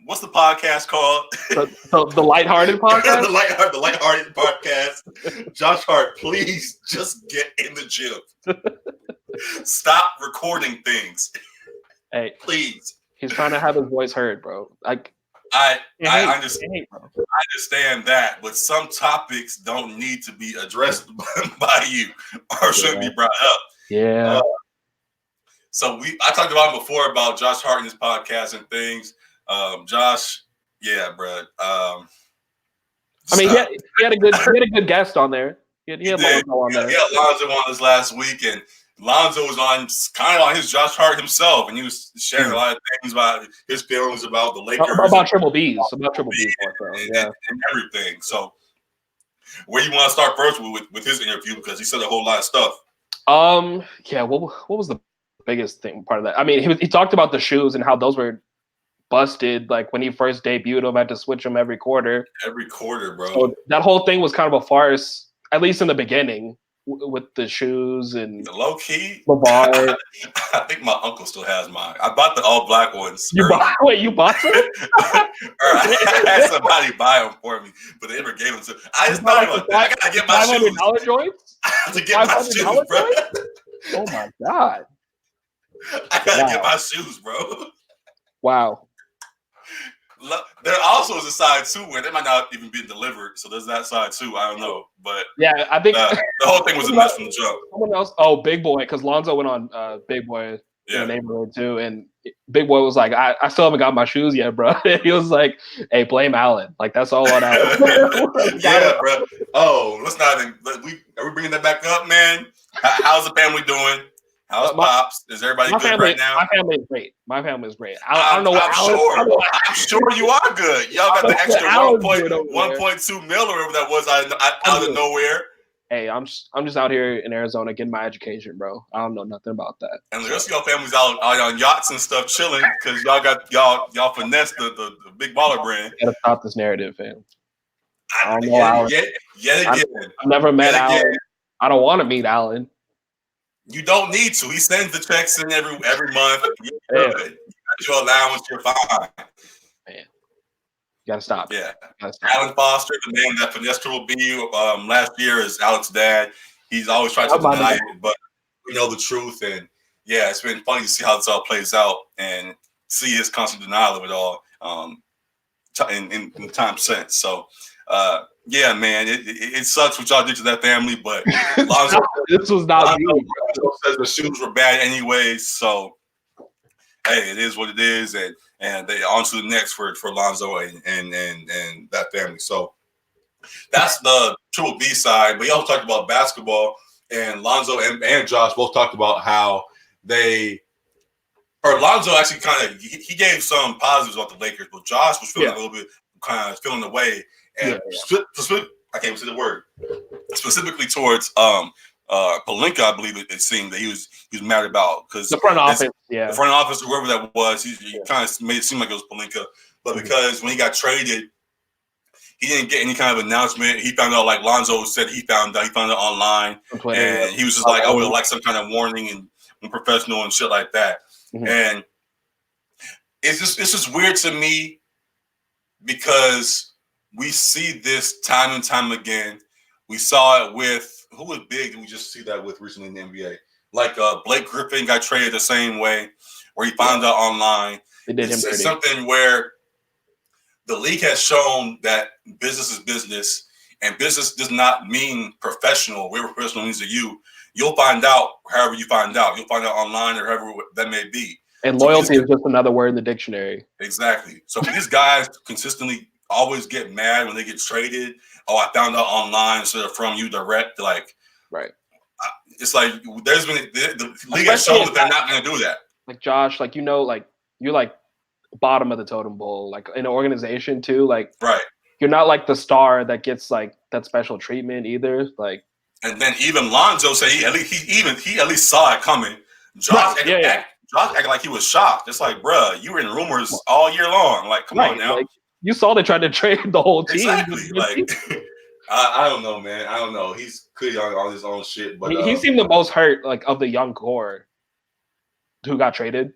what's the podcast called? The Lighthearted Podcast. the Lighthearted Podcast. Josh Hart, please just get in the gym. Stop recording things. Hey, please. He's trying to have his voice heard, bro. Like I understand that, but some topics don't need to be addressed by you or shouldn't be brought up. Yeah. So I talked about him before about Josh Hart and his podcast and things. Josh, yeah, bro. I mean, he had a good guest on there. He had Lonzo on there. Yeah, Lonzo on this last week, and Lonzo was kind of on his Josh Hart himself, and he was sharing a lot of things about his feelings about the Lakers, about Triple B's, and everything. So, where you want to start first with his interview, because he said a whole lot of stuff. Yeah. What was the biggest thing part of that? I mean, he talked about the shoes and how those were busted. Like when he first debuted them, had to switch them every quarter. Every quarter, bro. So that whole thing was kind of a farce, at least in the beginning, with the shoes and the low key. LeVar. I think my uncle still has mine. I bought the all black ones. You bought them? I had somebody buy them for me, but they never gave them to me. I just thought about that. I gotta get my shoes. $500 joints? I have to get my shoes, bro. Oh my god! I gotta get my shoes, bro. Wow. There also is a side too where they might not even be delivered, so there's that side too. I don't know, but yeah, I think the whole thing was a mess from the jump. Someone else, Big Boy, because Lonzo went on Big Boy in the neighborhood too, and Big Boy was like, "I still haven't got my shoes yet, bro." He was like, "Hey, blame Allen. Like that's all on Allen." Yeah, bro. Oh, let's not even. Are we bringing that back up, man? How's the family doing? How's Pops? Is everybody good right now? My family is great. My family is great. I don't know what I'm sure you are good. Y'all got the extra 1.2 mil or whatever that was out of nowhere. Hey, I'm just out here in Arizona getting my education, bro. I don't know nothing about that. And the rest of y'all families out on yachts and stuff chilling because y'all finessed the big baller brand. Gotta stop this narrative, fam. I don't know Allen. Yet again. I've never met Allen. I don't want to meet Allen. You don't need to. He sends the checks in every month. You're good. You got your allowance, you're fine. Man. You gotta stop. Yeah. Alec Foster, the man that finessed Triple B last year, is Alec's dad. He's always tried to deny it, but we know the truth. And yeah, it's been funny to see how this all plays out and see his constant denial of it all in time since. So yeah, man, it sucks what y'all did to that family, but Lonzo, this was not Lonzo says the shoes were bad anyway. So hey, it is what it is, and they on to the next for Lonzo and that family. So that's the Triple B side. But y'all talked about basketball, and Lonzo and Josh both talked about how Lonzo actually kind of he gave some positives about the Lakers, but Josh was feeling a little bit kind of feeling away. And I can't say the word specifically towards Pelinka. I believe it seemed that he was mad about because the front office, the front office, whoever that was, he kind of made it seem like it was Pelinka. But because when he got traded, he didn't get any kind of announcement. He found out, like Lonzo said, he found out online, and he was just like, "Oh, like some kind of warning and professional and shit like that." And it's just weird to me because we see this time and time again. We saw it with who was big. Did we just see that with recently in the NBA? Like Blake Griffin got traded the same way, where he found out online. It's something where the league has shown that business is business, and business does not mean professional. Whatever professional means to you, you'll find out however you find out. You'll find out online or however that may be. And loyalty is just another word in the dictionary. Exactly. So for these guys consistently always get mad when they get traded. Oh, I found out online instead of from you direct. Like, right. It's like there's been the league has shown that they're not going to do that. Like Josh, like like you're like bottom of the totem pole, like in an organization too. Like, right. You're not like the star that gets like that special treatment either. Like, and then even Lonzo said he at least saw it coming. Josh acted like he was shocked. It's like, bruh, you were in rumors all year long. Like, come on now. Like, you saw they tried to trade the whole team. Exactly. Like, I don't know, man. I don't know. He's clearly on his own shit. But he seemed the most hurt, like, of the young core who got traded,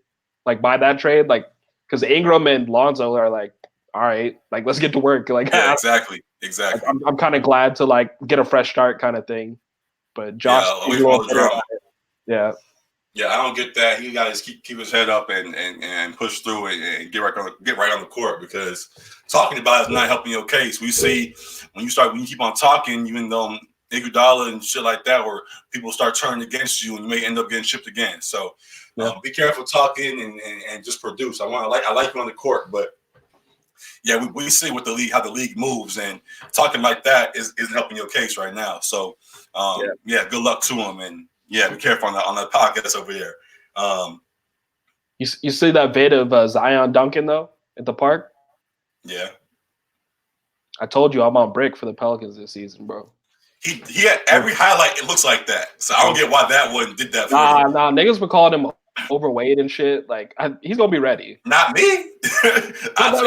like, by that trade. Like, because Ingram and Lonzo are like, all right, like, let's get to work. Like, yeah, exactly. Like, I'm kind of glad to like get a fresh start, kind of thing. But Josh, yeah. Yeah, I don't get that. He got to keep his head up and push through and get right on the court, because talking about it is not helping your case. We see when you keep on talking, even though Iguodala and shit like that, where people start turning against you and you may end up getting shipped again. So be careful talking and just produce. I like you on the court, but yeah, we see what how the league moves, and talking like that isn't helping your case right now. So good luck to him, and yeah, be careful on that podcast over there. You see that vid of Zion Duncan though at the park? Yeah, I told you I'm on brick for the Pelicans this season, bro. He had every highlight. It looks like that, so I don't get why that one did that. Nah, niggas been calling him overweight and shit. Like he's gonna be ready. Not me. Not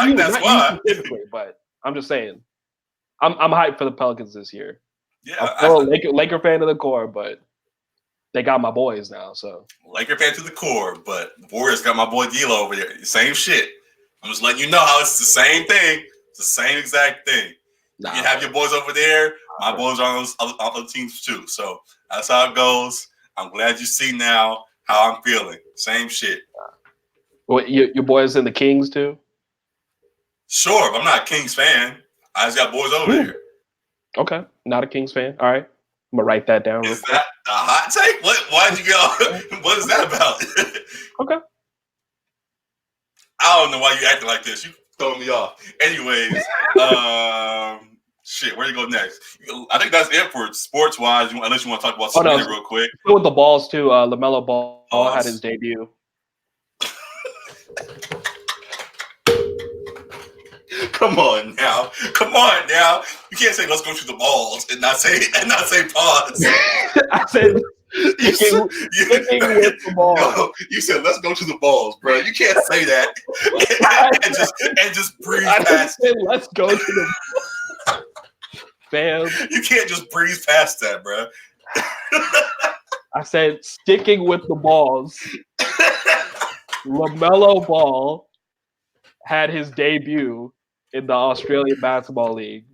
you specifically, but I'm just saying. I'm hyped for the Pelicans this year. Yeah, I'm still a Laker fan to the core, but they got my boys now. So Laker fan to the core, but the Warriors got my boy D'Lo over there. Same shit. I'm just letting you know how it's the same thing. It's the same exact thing. Nah, you have your boys over there. My boys are on those other teams too. So that's how it goes. I'm glad you see now how I'm feeling. Same shit. Well, your boys in the Kings too? Sure, but I'm not a Kings fan. I just got boys over there. Okay, not a Kings fan. All right, I'm gonna write that down. Is that a hot take? Why'd you go? What is that about? Okay. I don't know why you acting like this. You throwing me off. Anyways, shit, where do you go next? I think that's it for sports wise. Unless you want to talk about something real quick. With the balls too. LaMelo Ball had his debut. Come on now. You can't say let's go to the balls and not say pause. I said sticking with the ball. No, you said let's go to the balls, bro. You can't say that and just breeze past it. Let's go to the fam. You can't just breeze past that, bro. I said sticking with the balls. LaMelo Ball had his debut in the Australian Basketball League,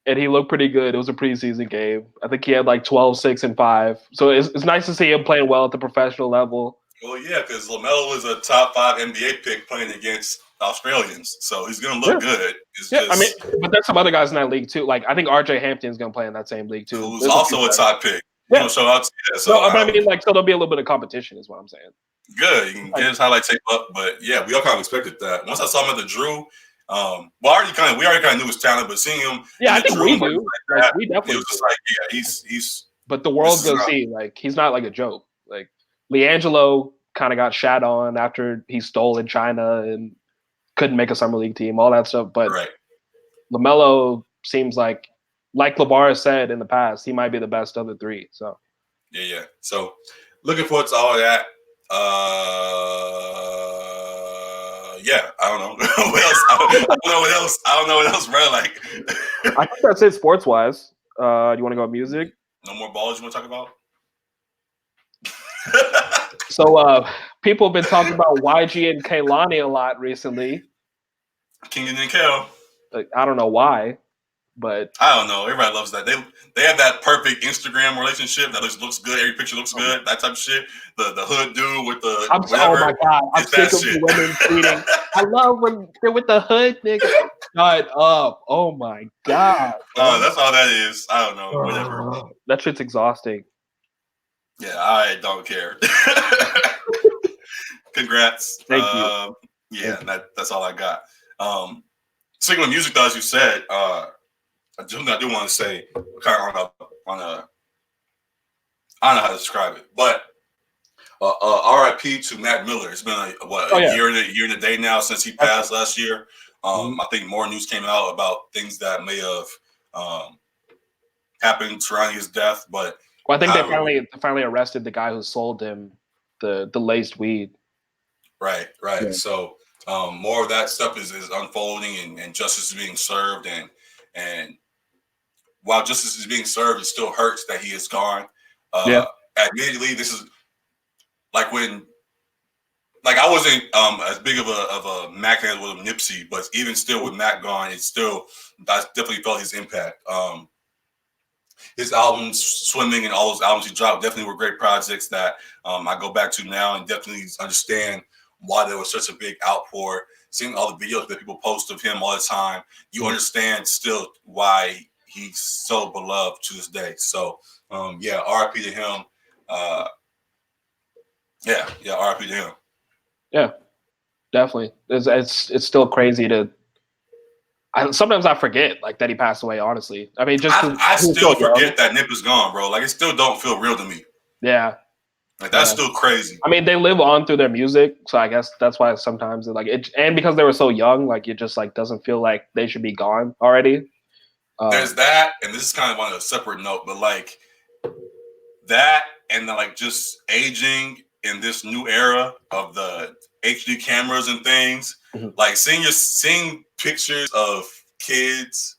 and he looked pretty good. It was a preseason game. I think he had like 12, 6, and 5. So it's nice to see him playing well at the professional level. Well, yeah, because LaMelo was a top 5 NBA pick playing against Australians, so he's going to look good. I mean, but there's some other guys in that league too. Like I think RJ Hampton's going to play in that same league too. Who's also a top pick. Yeah. So I mean, like, so there'll be a little bit of competition, is what I'm saying. Good, you can get his highlight tape up, but yeah, we all kind of expected that. Once I saw him at the Drew, we already kind of knew his talent, but seeing him, I think we knew. Like, we definitely. It was just like, yeah, he's. But the world's gonna see, like, he's not like a joke. Like LiAngelo kind of got shat on after he stole in China and couldn't make a summer league team, all that stuff. But LaMelo seems like LeVar said in the past, he might be the best of the three. So yeah. So looking forward to all of that. I don't know what else. I don't know what else, bro. Like, I think that's it sports wise. You want to go music? No more balls you want to talk about? So people have been talking about YG and Kehlani a lot recently. King and Kel. Like, I don't know why, but I don't know. Everybody loves that. They have that perfect Instagram relationship that looks good. Every picture looks good. That type of shit. The hood dude with the oh my god, I'm sick of women tweeting. I love when they're with the hood nigga. Shut up. Oh my god. That's all that is. I don't know. Whatever. That shit's exhausting. Yeah, I don't care. Congrats. Thank you. Yeah, that's all I got. Speaking of music, though, as you said, I do want to say, kind of I don't know how to describe it, but RIP to Mac Miller. It's been a year and a day now since he passed last year. I think more news came out about things that may have happened surrounding his death, but I think they finally arrested the guy who sold him the laced weed. Right. Yeah. So more of that stuff is unfolding and justice is being served, and while justice is being served, it still hurts that he is gone. Admittedly, this is like when, like, I wasn't as big of a Mac fan with Nipsey, but even still with Mac gone, I definitely felt his impact. his albums, Swimming, and all those albums he dropped definitely were great projects that I go back to now and definitely understand why there was such a big outpour. Seeing all the videos that people post of him all the time, you understand still why he's so beloved to this day. So, yeah, RIP to him. Yeah, RIP to him. Yeah, definitely. It's still crazy to. Sometimes I forget like that he passed away. Honestly, I mean, just I still forget that Nip is gone, bro. Like it still don't feel real to me. Yeah, like that's still crazy. I mean, they live on through their music, so I guess that's why sometimes like it, and because they were so young, like it just like doesn't feel like they should be gone already. There's that, and this is kind of on a separate note, but like that, and then like just aging in this new era of the HD cameras and things, like seeing pictures of kids,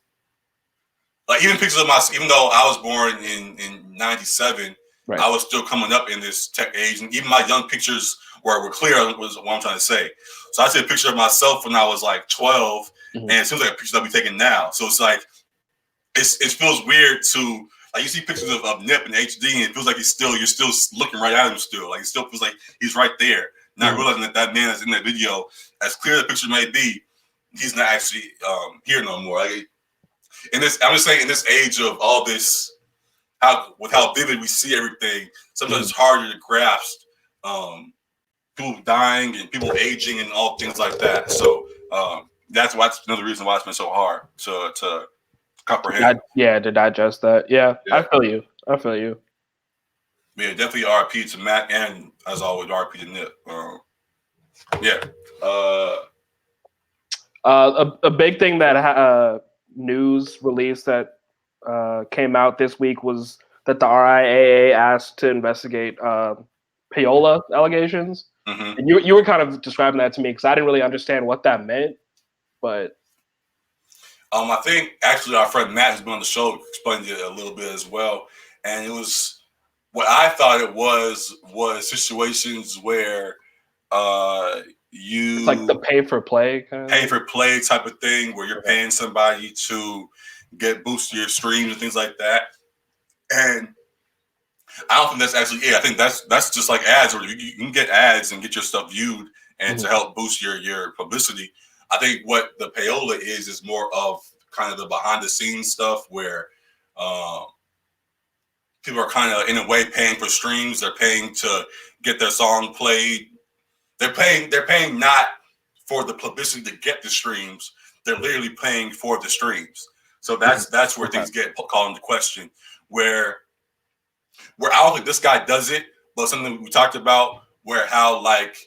like even pictures of even though I was born in '97, I was still coming up in this tech age, and even my young pictures were clear was what I'm trying to say. So I see a picture of myself when I was like 12, and it seems like a picture that we taking now. So it's like it feels weird to like you see pictures of Nip in HD, and it feels like you're still looking right at him still. Like it still feels like he's right there. Not realizing that man that's in that video, as clear as the picture may be, he's not actually here no more. Like I'm just saying, in this age of all this, how vivid we see everything, sometimes it's harder to grasp people dying and people aging and all things like that. So that's another reason why it's been so hard to comprehend. To digest that. Yeah, I feel you. Yeah, definitely RP to Mac, and as always, RP to Nip. A big thing that news release that came out this week was that the RIAA asked to investigate payola allegations. And you were kind of describing that to me because I didn't really understand what that meant, but I think actually our friend Matt, who's been on the show, explained it a little bit as well, and it was what I thought it was situations where it's like the pay for play type of thing where you're paying somebody to get boost your streams and things like that. And I don't think that's actually it. I think that's just like ads, where you can get ads and get your stuff viewed and to help boost your publicity. I think what the payola is more of kind of the behind the scenes stuff where people are kind of in a way paying for streams. They're paying to get their song played. They're paying not for the publicity to get the streams. They're literally paying for the streams. So that's where things get called into question. Where I don't think this guy does it, but something we talked about where how like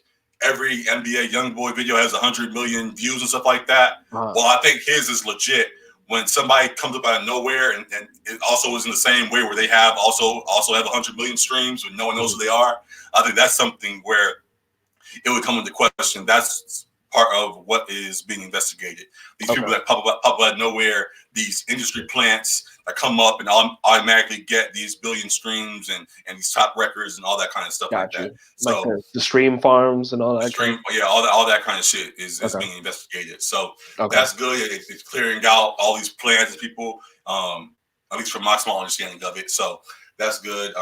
every NBA YoungBoy video has 100 million views and stuff like that. Well, I think his is legit. When somebody comes up out of nowhere and it also is in the same way where they have also have 100 million streams and no one knows who they are, I think that's something where it would come into question. That's part of what is being investigated. These people that pop up out of nowhere, these industry plants that come up and automatically get these billion streams and these top records and all that kind of stuff like that. So like the stream farms and all that. All that kind of shit is being investigated. So that's good. It's clearing out all these plans and people, at least from my small understanding of it. So that's good.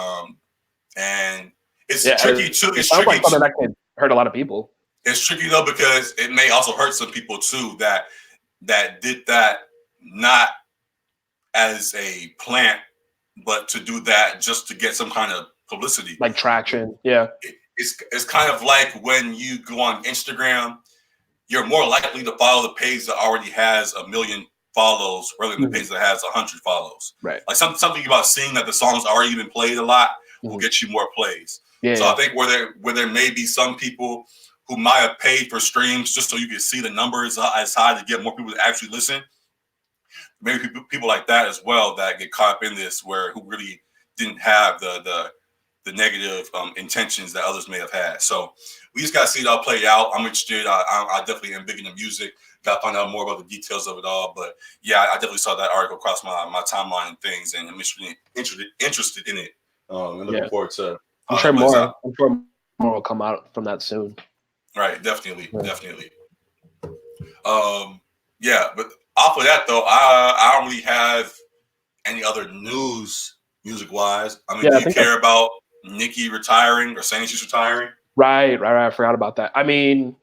And it's tricky too. It sounds like something that can hurt a lot of people. It's tricky though because it may also hurt some people too that did that not as a plant, but to do that just to get some kind of publicity, like traction. Yeah, it's kind of like when you go on Instagram, you're more likely to follow the page that already has 1 million follows rather than the page that has 100 follows. Right. Like something about seeing that the song's already been played a lot will get you more plays. So I think where there may be some people who might have paid for streams just so you can see the numbers as high to get more people to actually listen. Maybe people like that as well that get caught up in this who really didn't have the negative intentions that others may have had. So we just got to see it all play out. I'm interested. I definitely am big into music. Got to find out more about the details of it all. But yeah, I definitely saw that article across my timeline and things, and I'm interested in it. And looking forward to. I'm sure more will come out from that soon. Right, definitely. Yeah, but off of that though, I don't really have any other news music wise? I mean, Yeah, do I you think care about Nicki retiring or saying she's retiring? right. I forgot about that. I mean,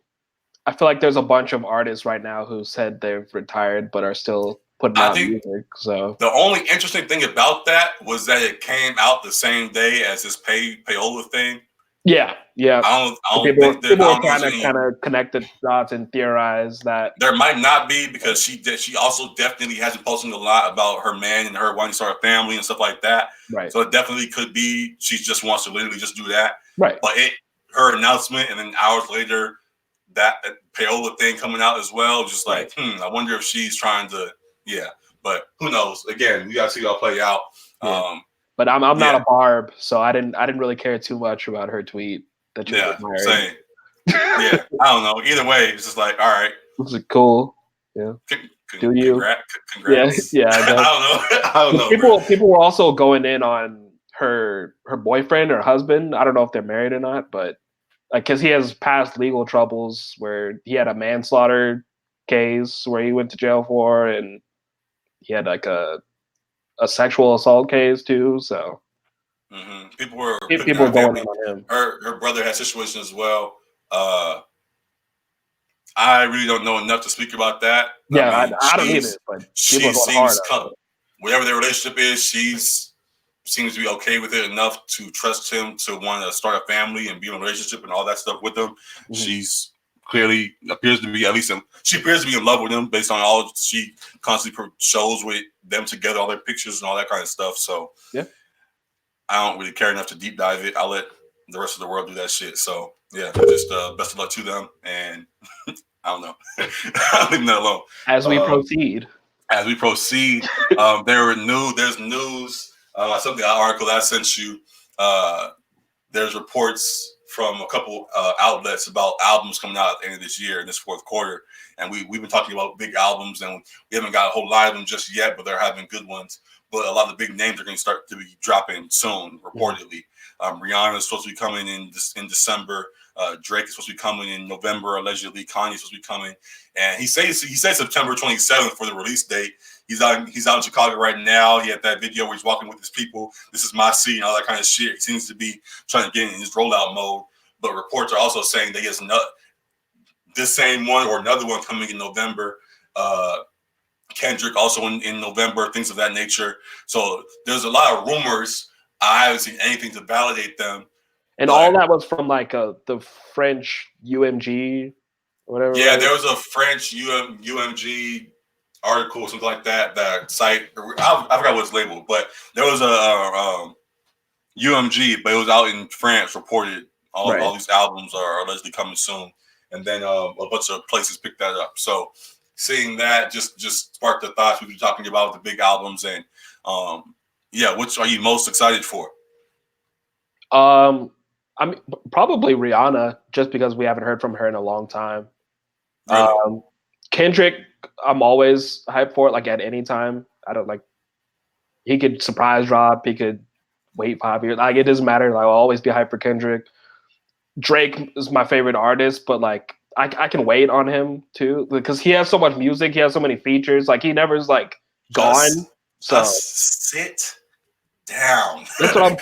I feel like there's a bunch of artists right now who said they've retired but are still putting I out think music. So the only interesting thing about that was that it came out the same day as this payola thing. yeah. I don't People think that I are don't know trying there's to any. kind of connect the dots and theorize that. There might not be because she also definitely hasn't posted a lot about her man and her wanting to start a family and stuff like that. Right. So it definitely could be she just wants to literally just do that. Right. But her announcement and then hours later that payola thing coming out as well, just like I wonder if she's trying to But who knows? Again, we gotta see how play out. Yeah. But I'm not a Barb, so I didn't really care too much about her tweet that she was married. Same. Yeah, I don't know. Either way, it's just like, all right. This is cool. Yeah. Do you? Congrats. Yeah. I don't know. People were also going in on her boyfriend or husband. I don't know if they're married or not, but like, because he has past legal troubles where he had a manslaughter case where he went to jail for, and he had like a sexual assault case too. So people were going on him. Her brother had situations as well. I really don't know enough to speak about that. Yeah, I don't either. But she seems whatever their relationship is, seems to be okay with it enough to trust him to want to start a family and be in a relationship and all that stuff with him. Mm-hmm. She's clearly appears to be she appears to be in love with him based on all she constantly shows with them together, all their pictures and all that kind of stuff. So yeah, I don't really care enough to deep dive it. I'll let the rest of the world do that shit. So yeah, just best of luck to them. And I don't know. I'll leave that alone. As we proceed, there's news. Something article that I sent you. There's reports from a couple outlets about albums coming out at the end of this year, in this fourth quarter. And we've been talking about big albums, and we haven't got a whole lot of them just yet, but they're having good ones. But a lot of the big names are going to start to be dropping soon, reportedly. Rihanna is supposed to be coming in December. Drake is supposed to be coming in November, allegedly. Kanye is supposed to be coming. And he said September 27th for the release date. He's out in Chicago right now. He had that video where he's walking with his people. This is my city and all that kind of shit. He seems to be trying to get in his rollout mode. But reports are also saying that he has this same one or another one coming in November. Kendrick also in November, things of that nature. So there's a lot of rumors. I haven't seen anything to validate them. And all that was from like the French UMG, whatever. Yeah, there was a French UMG article, something like that. That site, I forgot what it's labeled, but there was a UMG, but it was out in France. Reported all these albums are allegedly coming soon, and then a bunch of places picked that up. So seeing that just sparked the thoughts we've been talking about with the big albums, and which are you most excited for? I mean, probably Rihanna, just because we haven't heard from her in a long time. Really? Kendrick, I'm always hyped for it. Like at any time, I don't like. He could surprise drop. He could wait 5 years. Like it doesn't matter. Like I'll always be hyped for Kendrick. Drake is my favorite artist, but like I can wait on him too because he has so much music. He has so many features. Like he never is like gone. Just sit down. That's what I'm.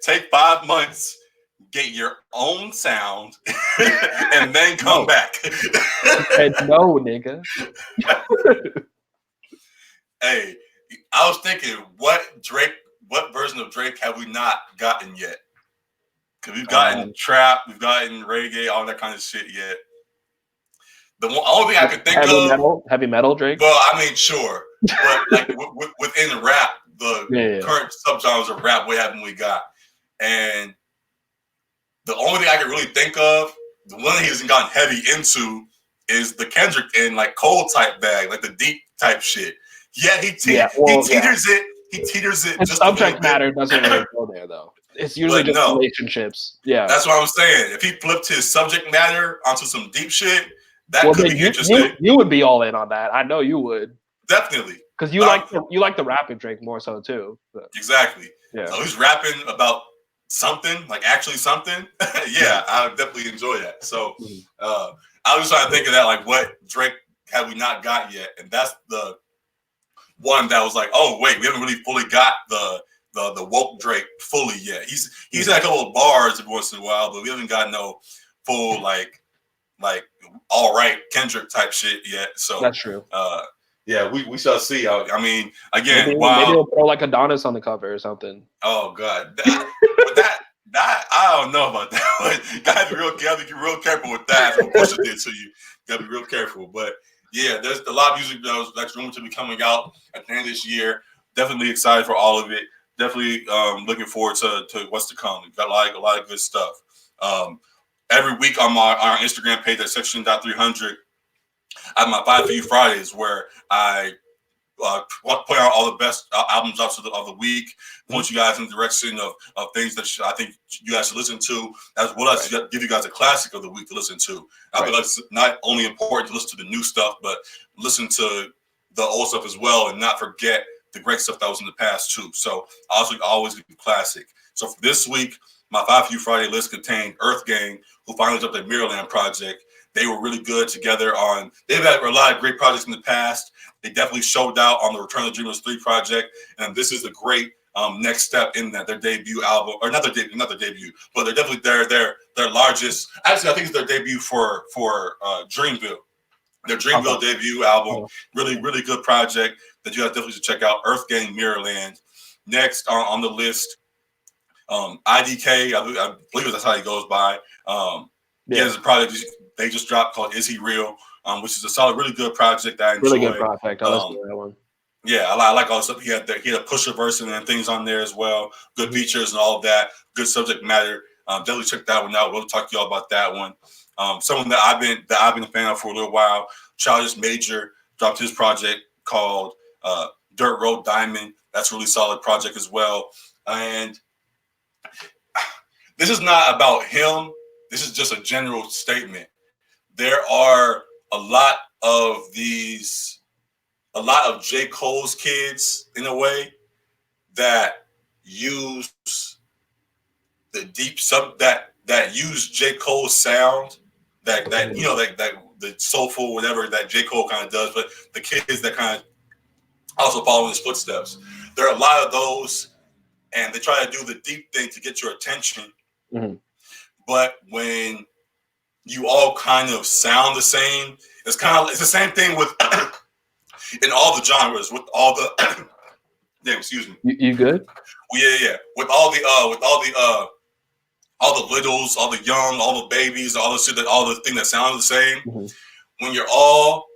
Take 5 months, get your own sound, and then come back. No, nigga. Hey, I was thinking, what version of Drake have we not gotten yet? Because we've gotten trap, we've gotten reggae, all that kind of shit yet. The only thing I could think heavy metal Drake. Well, I mean, sure, but like within rap, the current subgenres of rap, what haven't we got? And the only thing I can really think of, the one that he hasn't gotten heavy into, is the Kendrick and like Cole type bag, like the deep type shit. Yeah, he teeters it. He teeters it. His subject matter doesn't really go there though. It's usually just relationships. Yeah, that's what I'm saying. If he flipped his subject matter onto some deep shit, that could be interesting. You would be all in on that. I know you would. Definitely, because you like the rapping Drake more so too. So. Exactly. Yeah. So he's rapping about something, like actually something. Yeah, I definitely enjoy that. So I was just trying to think of that, like what Drake have we not got yet, and that's one that was like, oh wait, we haven't really fully got the woke Drake fully yet. He's had a couple of bars every once in a while, but we haven't got no full like all right Kendrick type shit yet. So that's true. Yeah, we shall see. I mean, again, maybe they'll throw like Adonis on the cover or something. Oh God, that I don't know about that. Gotta be real careful with that. That's what Pusha did to you. Gotta be real careful. But yeah, there's a lot of music that's rumored to be coming out at the end of this year. Definitely excited for all of it. Definitely looking forward to what's to come. We've got a lot of good stuff. Every week on our Instagram page at Section.300, I have my 5 for You Fridays where I point out all the best album drops of the week, point you guys in the direction of things that I think you guys should listen to, as well as give you guys a classic of the week to listen to. I feel like it's not only important to listen to the new stuff, but listen to the old stuff as well, and not forget the great stuff that was in the past too. So I also always give you classic. So for this week, my 5 for You Friday list contained Earth Gang, who finally dropped their Mirrorland project. They were really good together they've had a lot of great projects in the past. They definitely showed out on the Return of the Dreamers 3 project. And this is a great next step in that, their debut album, or not their debut, but they're definitely their largest. Actually, I think it's their debut for Dreamville. Their Dreamville debut album. Really, really good project that you guys definitely should check out. Earth Gang, Mirrorland. Next on the list, IDK, I believe that's how he goes by. There's a project they just dropped called Is He Real, which is a solid, really good project that I enjoy. Really good project. I listened to that one. Yeah, I like all the stuff. He had a Pusha verse and things on there as well. Good features and all of that. Good subject matter. Definitely check that one out. We'll talk to y'all about that one. Someone that I've been a fan of for a little while. Childish Major dropped his project called Dirt Road Diamond. That's a really solid project as well. And this is not about him. This is just a general statement. There are a lot of J. Cole's kids in a way that use the deep that use J. Cole's sound, that the soulful whatever that J. Cole kind of does, but the kids that kind of also follow in his footsteps. There are a lot of those, and they try to do the deep thing to get your attention. Mm-hmm. But when you all kind of sound the same, it's the same thing with in all the genres, with all the damn, excuse me. You good? Yeah. With all the littles, all the young, all the babies, all the shit all the thing that sound the same. Mm-hmm. When you're all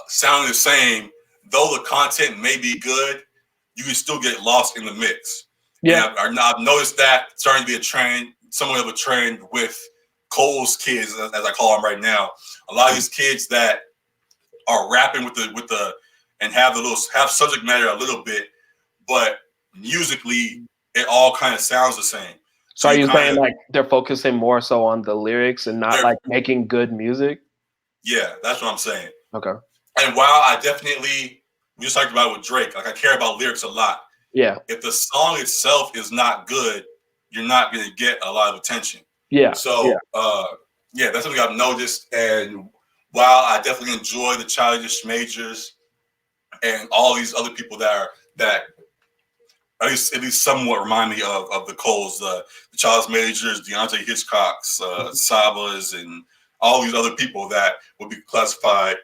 sounding the same, though the content may be good, you can still get lost in the mix. Yeah, I've noticed that starting to be a trend, somewhat of a trend with Cole's kids, as I call them right now. A lot of these kids that are rapping with the and have subject matter a little bit, but musically it all kind of sounds the same. So are you saying like they're focusing more so on the lyrics and not like making good music? Yeah, that's what I'm saying. Okay. And while I definitely, we just talked about it with Drake, like I care about lyrics a lot. Yeah. If the song itself is not good, you're not going to get a lot of attention. Yeah. So, that's something I've noticed. And while I definitely enjoy the Childish Majors and all these other people that at least somewhat remind me of the Coles, the Childish Majors, Deontay Hitchcocks, Sabas, and all these other people that would be classified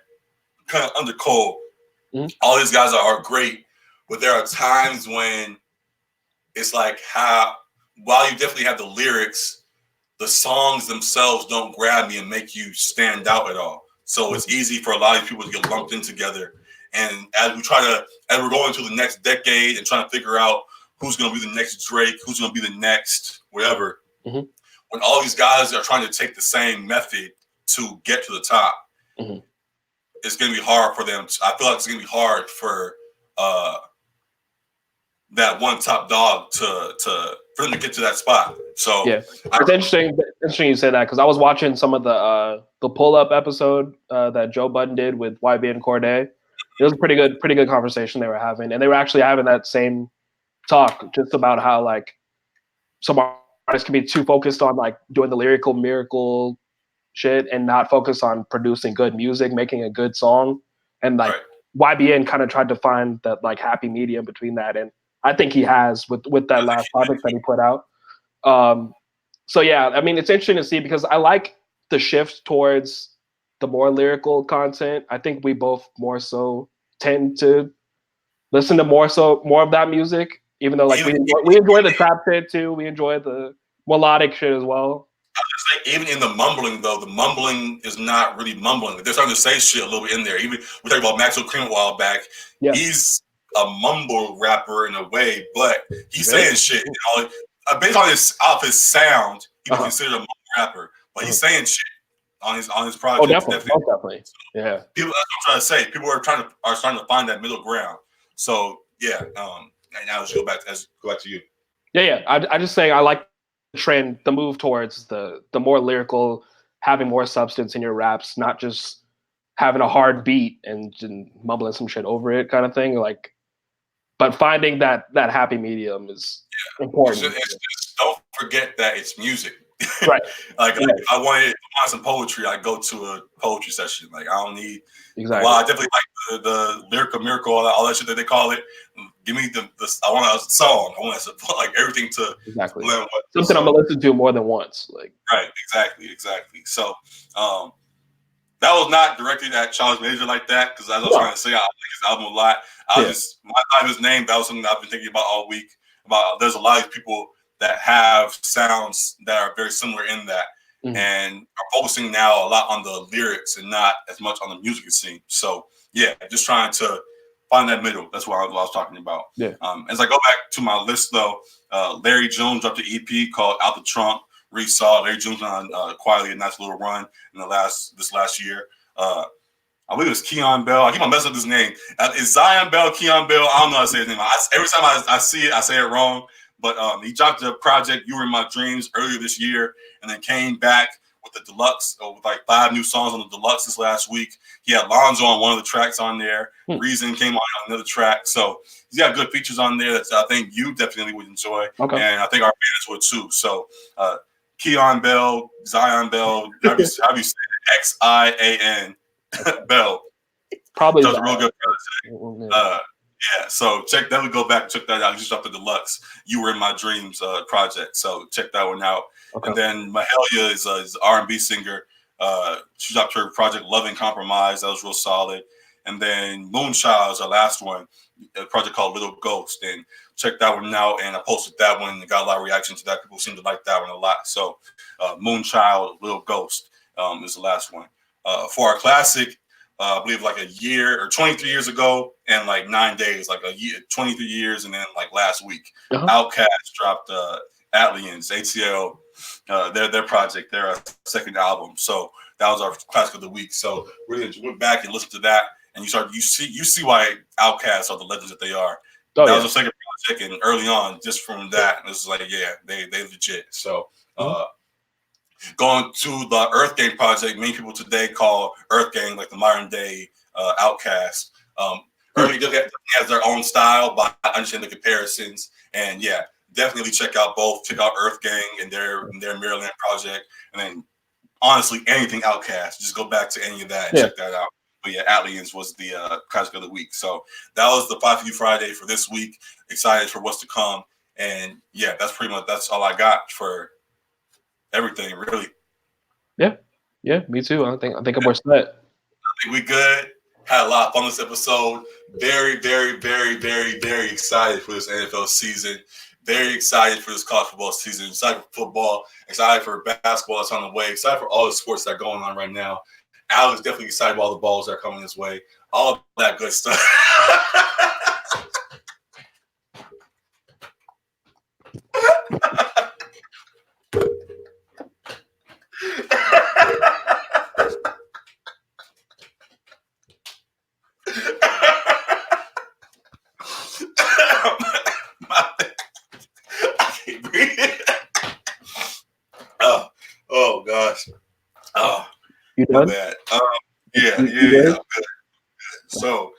kind of under Cole. Mm-hmm. All these guys are great, but there are times when it's like while you definitely have the lyrics, the songs themselves don't grab me and make you stand out at all. So it's easy for a lot of people to get lumped in together. And as we're going to the next decade and trying to figure out who's going to be the next Drake, who's going to be the next whatever, when all these guys are trying to take the same method to get to the top, it's going to be hard for them. I feel like it's going to be hard for that one top dog for them to get to that spot. So yeah, it's interesting you say that because I was watching some of the pull up episode that Joe Budden did with YB and Cordae. It was a pretty good conversation they were having, and they were actually having that same talk just about how like some artists can be too focused on like doing the lyrical miracle shit and not focus on producing good music, making a good song, and like YBN kind of tried to find that like happy medium between that, and I think he has with that last project that he put out. So yeah, I mean, it's interesting to see because I like the shift towards the more lyrical content. I think we both more so tend to listen to more of that music, even though like we enjoy the trap shit too. We enjoy the melodic shit as well. Even in the mumbling, though, the mumbling is not really mumbling. They're starting to say shit a little bit in there. Even we talked about Maxwell Cream a while back. Yeah. He's a mumble rapper in a way, but he's saying shit. You know, based on his sound, he would consider a mumble rapper, but he's saying shit on his project. Oh, definitely. So, yeah. People, that's what I'm trying to say. People are starting to find that middle ground. So yeah. And now let's go back to you. Yeah. I just saying I like the trend, the move towards the more lyrical, having more substance in your raps, not just having a hard beat and mumbling some shit over it kind of thing. Like, but finding that happy medium is important. It's just, don't forget that it's music. Right. Like if I wanted some poetry, I go to a poetry session. Like I don't need. Exactly. Well, I definitely like the lyrical miracle, all that shit that they call it. Give me the I want a song. I want to put like everything to exactly something I'm gonna listen to more than once. Like right, exactly. So that was not directed at Charles Major like that because as I was trying to say, I like his album a lot. His name. That was something I've been thinking about all week. About there's a lot of people that have sounds that are very similar in that, and are focusing now a lot on the lyrics and not as much on the music scene. So yeah, just trying to find that middle. That's what I was talking about. Yeah. As I go back to my list though, Larry Jones dropped an EP called Out the Trunk. Saw Larry Jones on quietly a nice little run in this last year. I believe it was Keon Bell. I keep on messing up his name. Is Zion Bell, Keon Bell? I don't know how to say his name. Every time I see it, I say it wrong. But he dropped a project, You Were in My Dreams, earlier this year, and then came back with the deluxe, with like 5 new songs on the deluxe this last week. He had Lonzo on one of the tracks on there. Reason came on another track. So he's got good features on there that I think you definitely would enjoy. Okay. And I think our fans would too. So Keon Bell, Zion Bell, how do you say it? Xian Bell. Probably does a real good project. Yeah, so definitely go back and check that out. He just dropped the deluxe You Were in My Dreams project. So check that one out. Okay. And then Mahalia is an R&B singer. She dropped her project Loving Compromise. That was real solid. And then Moonchild is our last one, a project called Little Ghost. And check that one out. And I posted that one and got a lot of reaction to that. People seem to like that one a lot. So Moonchild, Little Ghost is the last one. For our classic, I believe like a year or 23 years ago and like 9 days, like a year, 23 years. And then like last week, Outkast dropped Atlians, ATL, their project, their second album. So that was our classic of the week. So we went back and listened to that, and you see why Outkast are the legends that they are. That was a second project, and early on, just from that, it was like, yeah, they legit. So going to the Earth Gang project, many people today call Earth Gang like the modern day Outkast. Earth Gang has their own style, but I understand the comparisons. And yeah, definitely check out both. Check out Earth Gang and their Maryland project, and then honestly anything Outkast. Just go back to any of that and check that out. But yeah, Atlians was the project of the week. So that was the 5 for You Friday for this week. Excited for what's to come. And yeah, that's all I got for everything, really. Yeah, me too. I think we're set. I think we good. Had a lot of fun this episode. Very, very, very, very, very excited for this NFL season. Very excited for this college football season. Excited for football. Excited for basketball that's on the way. Excited for all the sports that are going on right now. Alex definitely excited about all the balls that are coming this way. All of that good stuff. I can't breathe. Oh gosh. Oh, you done? Bad. Yeah, I'm good. So,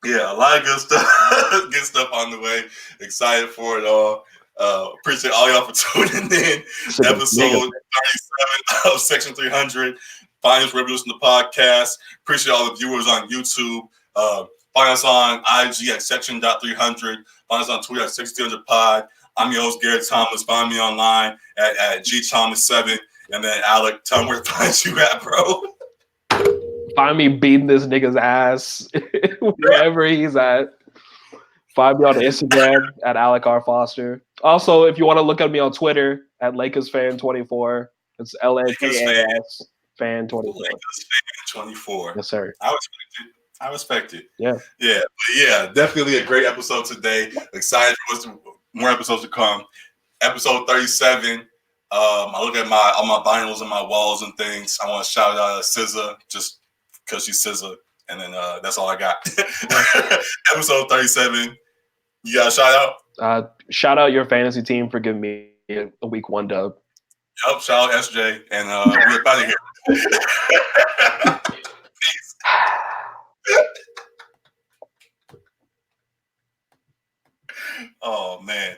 yeah, a lot of good stuff on the way. Excited for it all. Appreciate all y'all for tuning in. Episode 37 of Section 300. Find us wherever you listen to podcasts. Appreciate all the viewers on YouTube. Find us on IG at Section.300. Find us on Twitter at 600pod. I'm your host, Garrett Thomas. Find me online at GThomas7. And then, Alec, tell me where to find you at, bro. Find me beating this nigga's ass wherever he's at. Find me on Instagram at Alec R. Foster. Also, if you want to look at me on Twitter at LakersFan24, it's LAKAS Fan 24. Lakers Fan 24. Yes, sir. I respect it. Yeah. Yeah. But yeah, definitely a great episode today. Excited for more episodes to come. Episode 37. I look at all my vinyls and my walls and things. I want to shout out SZA just because she's SZA. And then that's all I got. Episode 37. You got a shout out? Shout out your fantasy team for giving me a week 1 dub. Yep, shout out SJ. And we're about to here. Peace. Oh, man.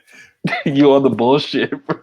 You on the bullshit, bro.